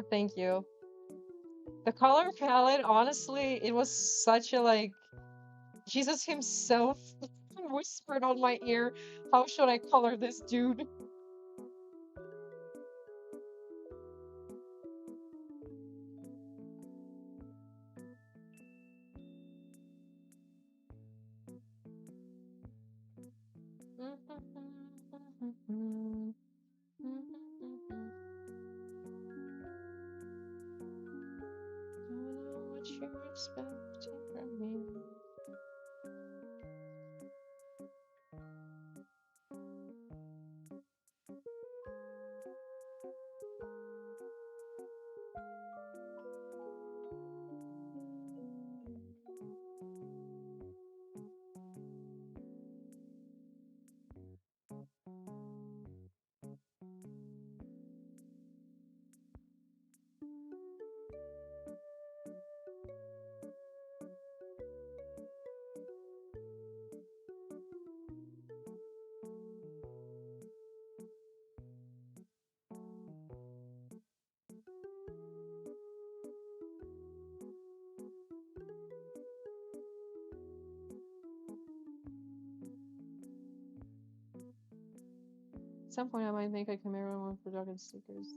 A: Thank you. The color palette, honestly, it was such a like Jesus himself whispered on my ear, how should I color this dude? Don't know what you're expecting from me. At some point, I might make a camera one for dog and stickers.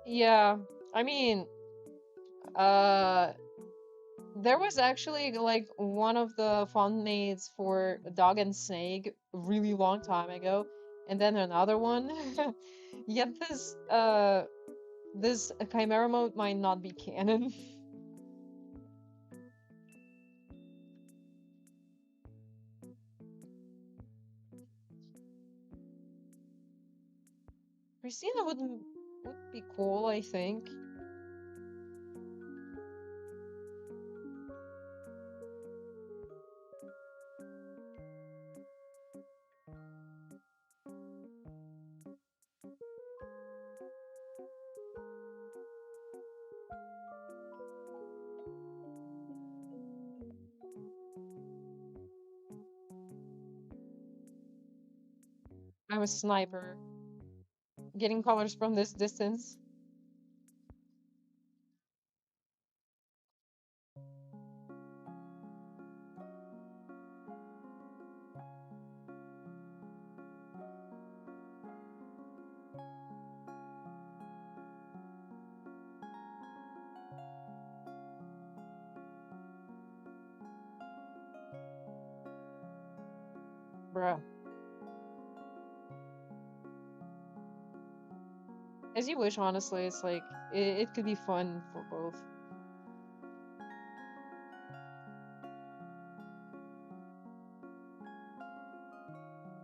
A: Yeah, I mean, uh, there was actually like one of the font maids for Dog and Snake a really long time ago, and then another one. Yet this Chimera mode might not be canon. Christina would be cool, I think. I'm a sniper, getting colors from this distance. Bruh. As you wish, honestly. It's like, it could be fun for both.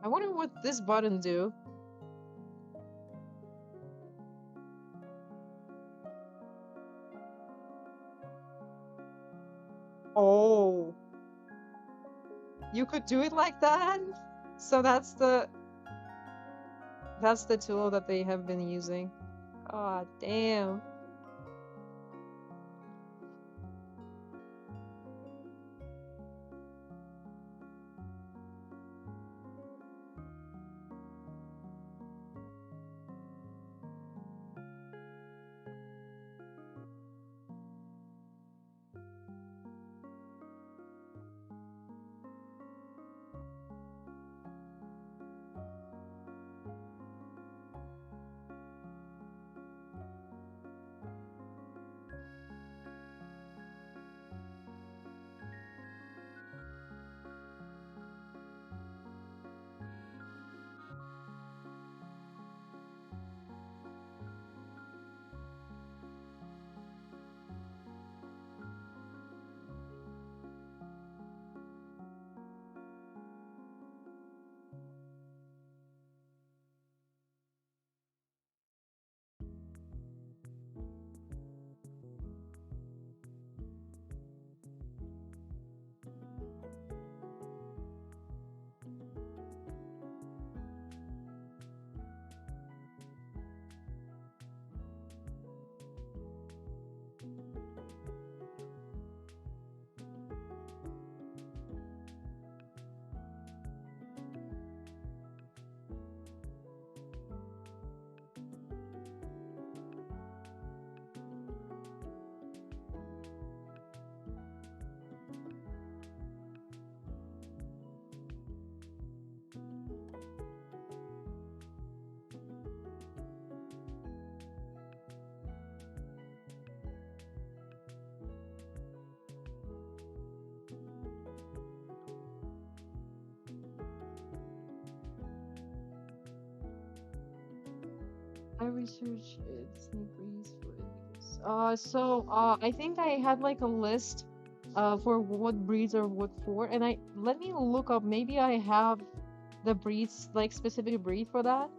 A: I wonder what this button do. Oh. You could do it like that? So that's the tool that they have been using. God damn. I researched snake breeds for Indians. I think I had like a list for what breeds are what for, and I let me look up. Maybe I have the breeds, like specific breed for that.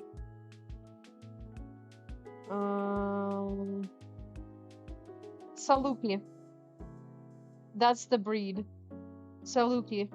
A: Saluki. That's the breed. Saluki.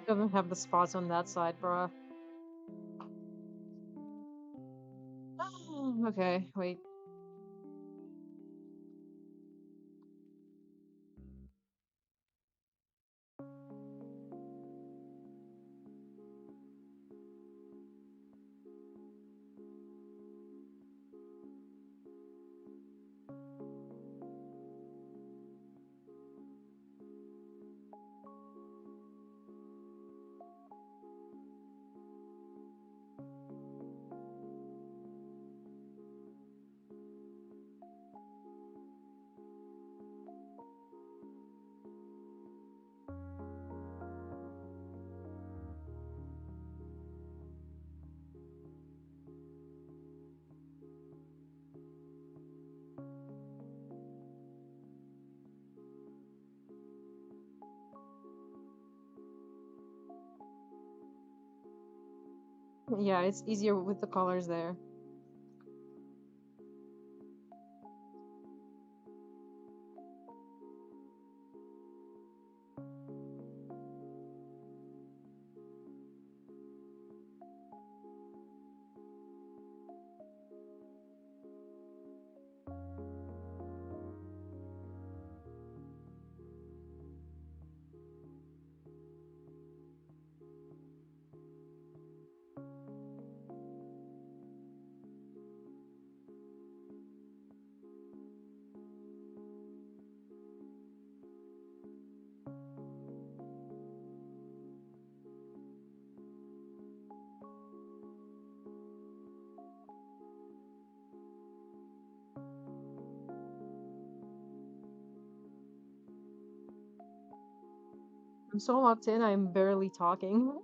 A: Doesn't have the spots on that side, bruh. Okay, wait. Yeah, it's easier with the colors there. I'm so locked in, I'm barely talking.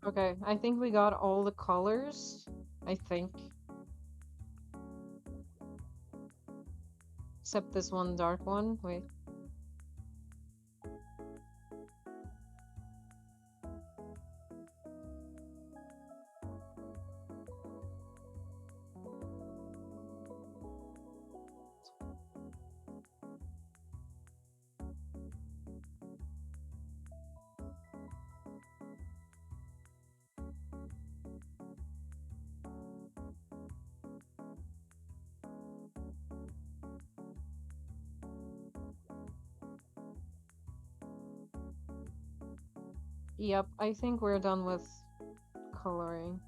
A: Okay, I think we got all the colors. I think. Except this one dark one. Wait. Yep, I think we're done with coloring.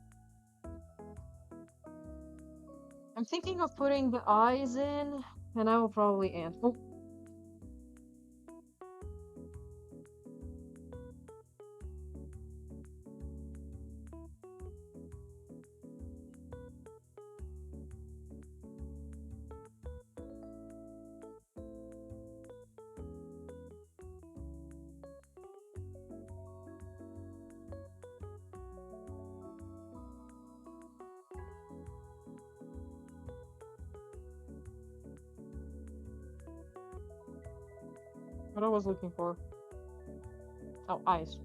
A: I'm thinking of putting the eyes in, and I will probably end. Oh. What I was looking for. Oh, eyes.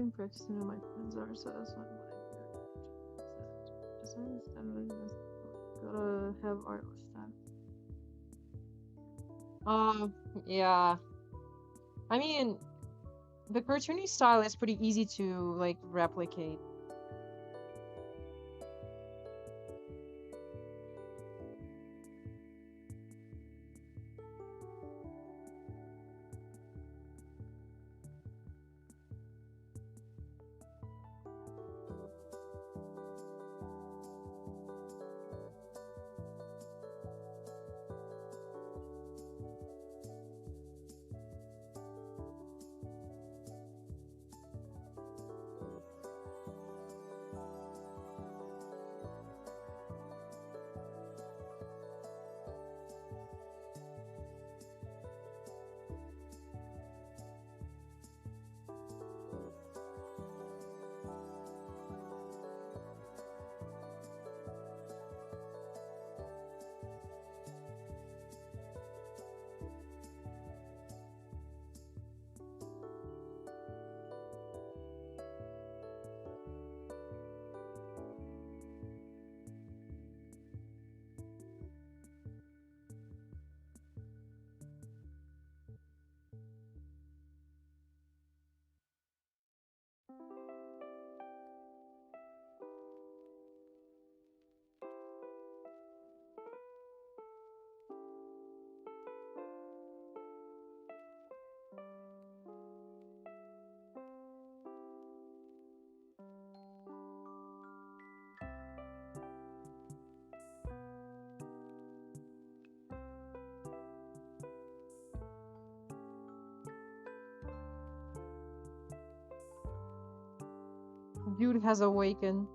A: been practicing with my friends are so that's not what I gotta have artless time. Yeah. I mean, the cartoony style is pretty easy to like replicate. Dude has awakened.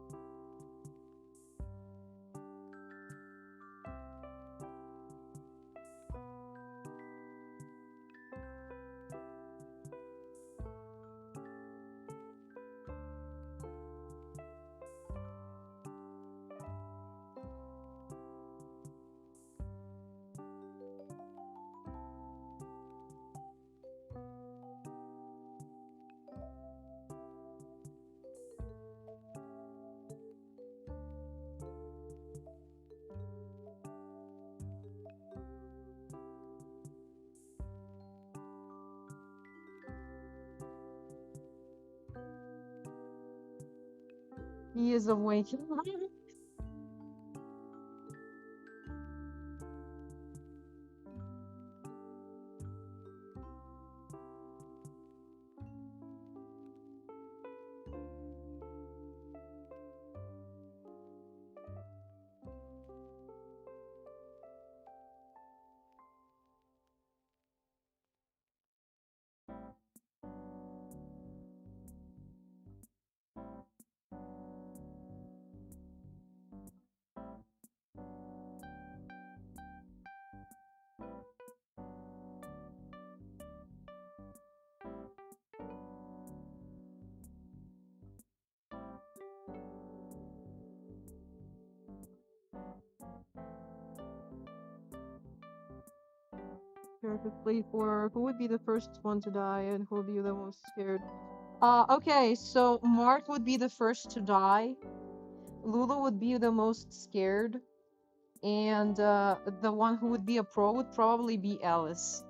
A: He is awakened. Perfectly for who would be the first one to die and who would be the most scared. Okay, so Mark would be the first to die. Lulu would be the most scared. And the one who would be a pro would probably be Alice.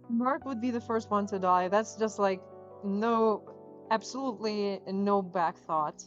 A: Mark would be the first one to die. That's just like no, absolutely no back thought.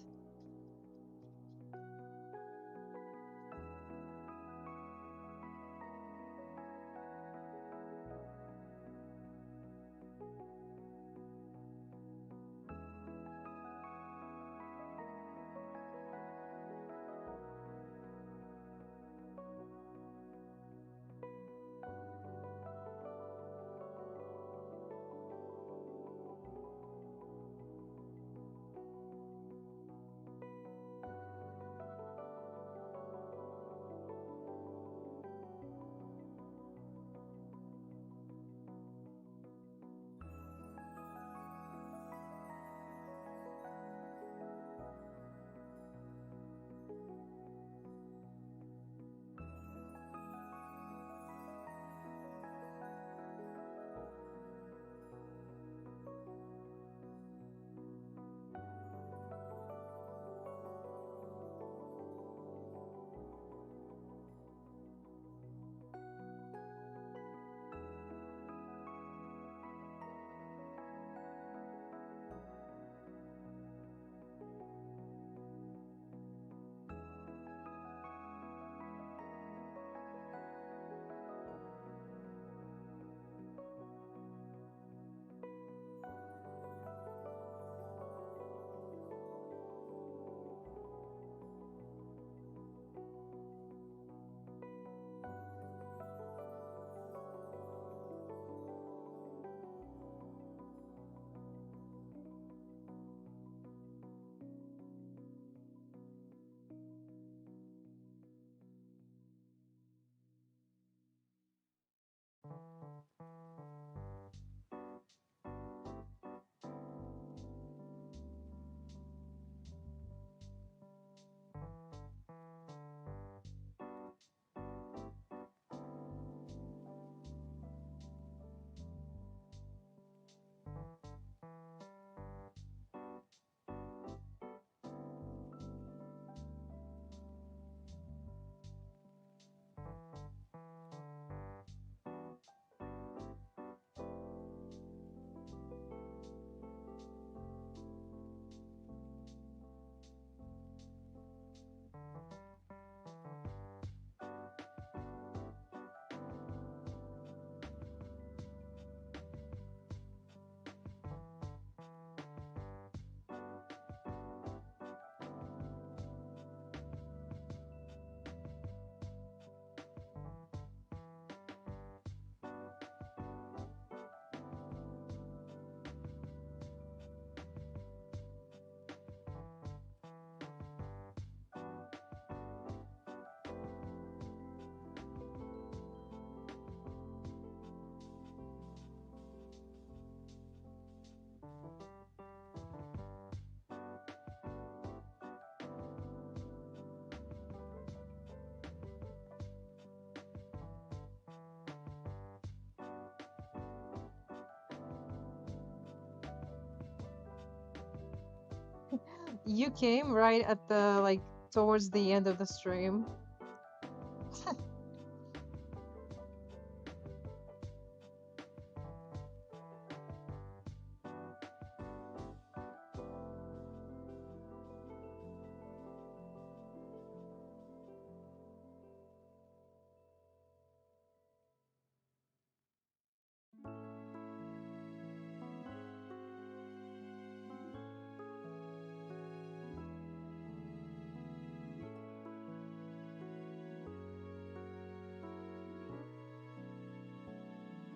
A: You came right at the like towards the end of the stream.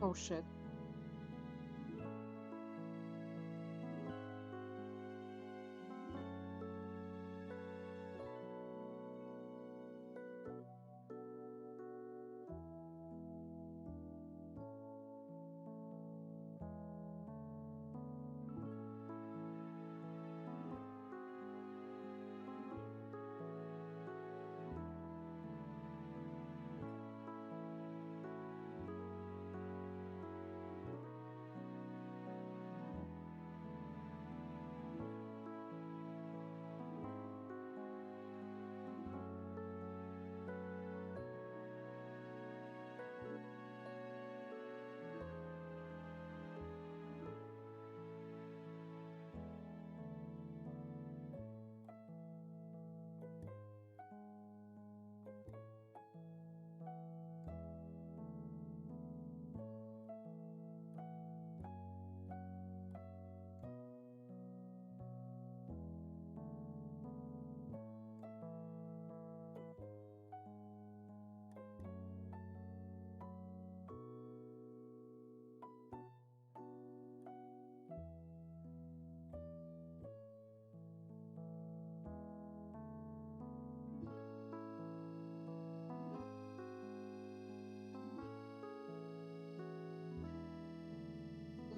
A: Oh shit.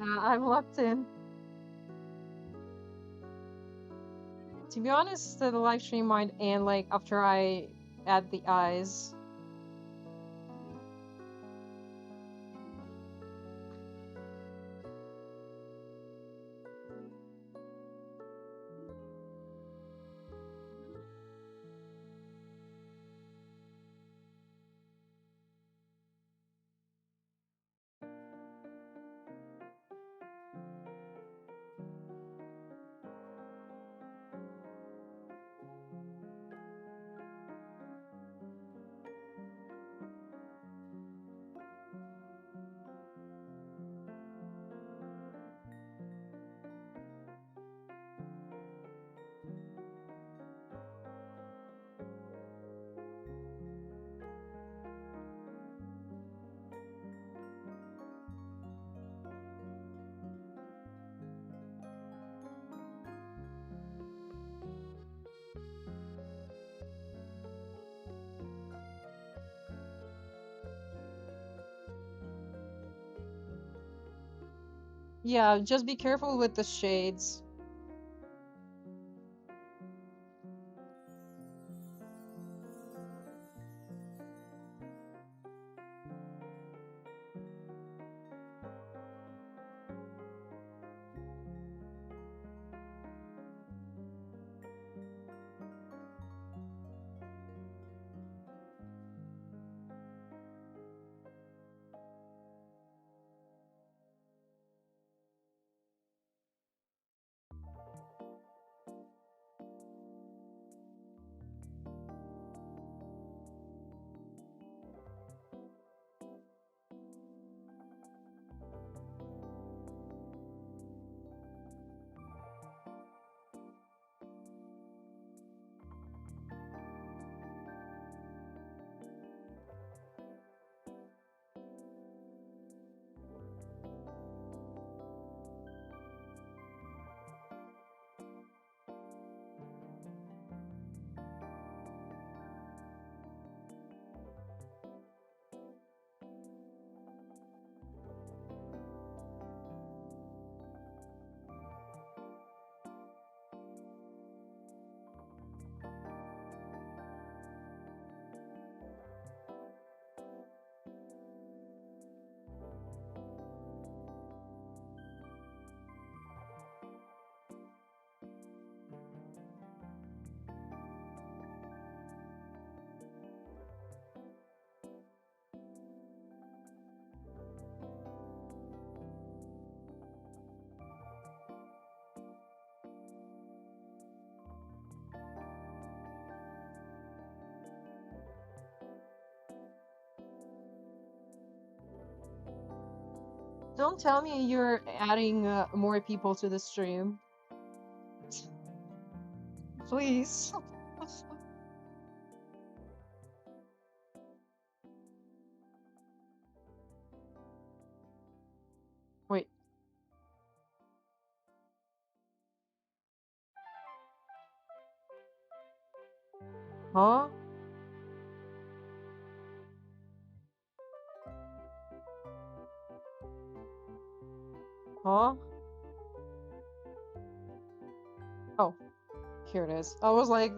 A: I'm locked in. To be honest, the live stream might end like after I add the eyes. Yeah, just be careful with the shades. Don't tell me you're adding more people to the stream. Please. Wait. Huh? Huh? Oh, here it is. I was like,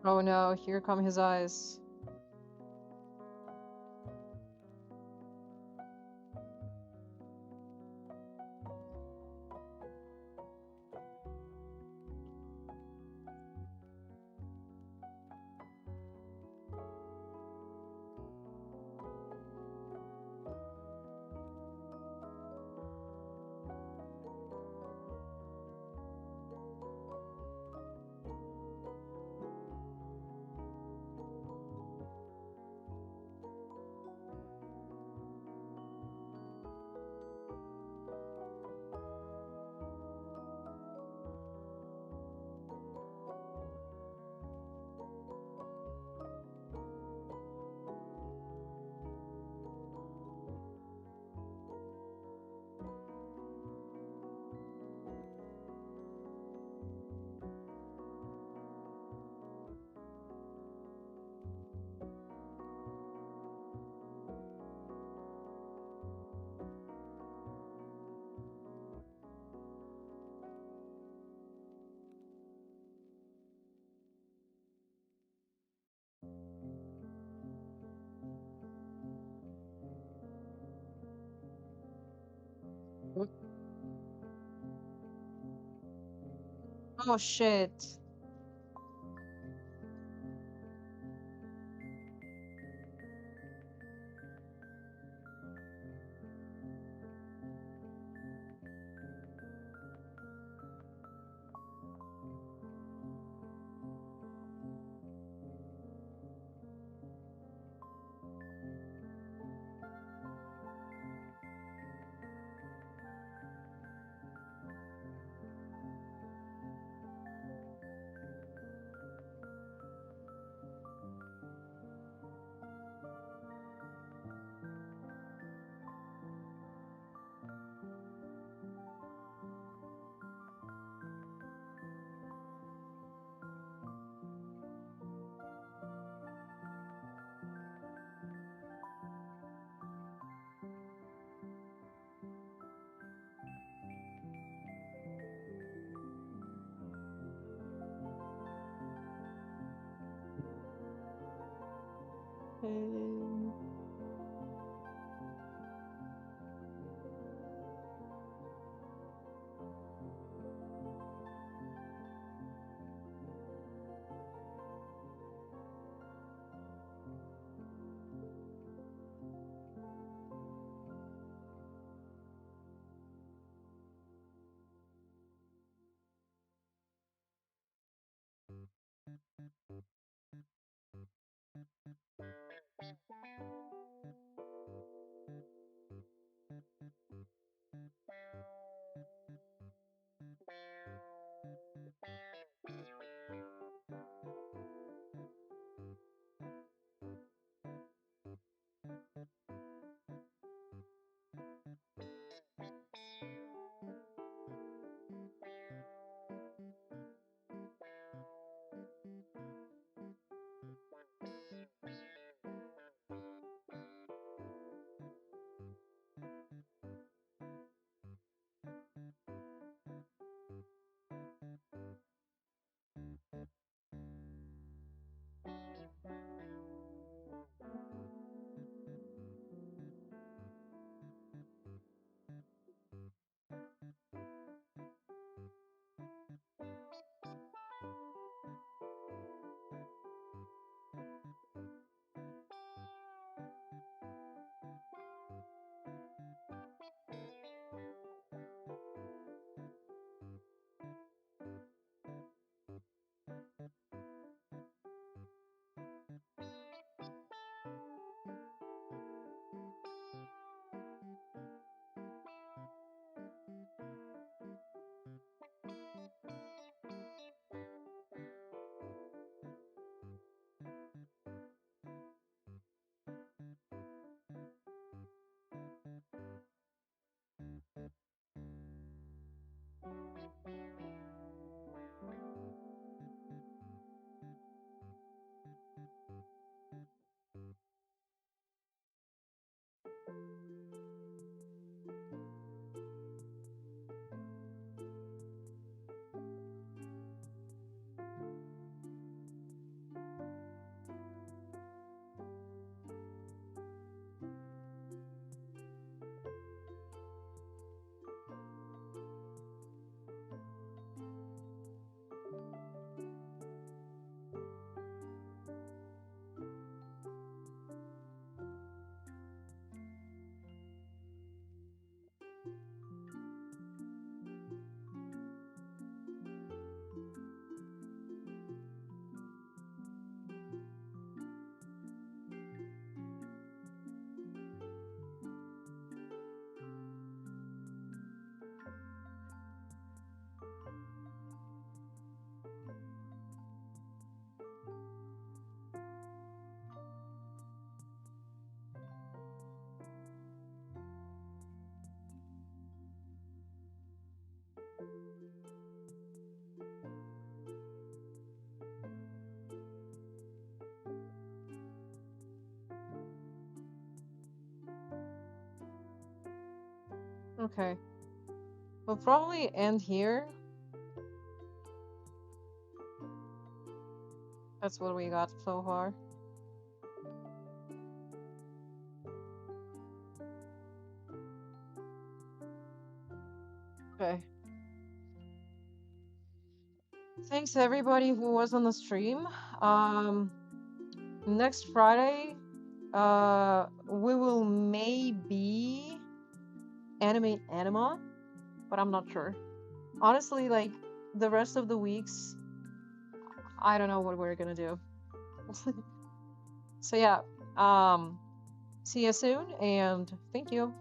A: Oh no, here come his eyes. Oh shit. Um, Okay. We'll probably end here. That's what we got so far. Okay. Thanks everybody who was on the stream. Next Friday, we will maybe animate anima, but I'm not sure. Honestly, like the rest of the weeks, I don't know what we're gonna do. So yeah, see you soon, and thank you.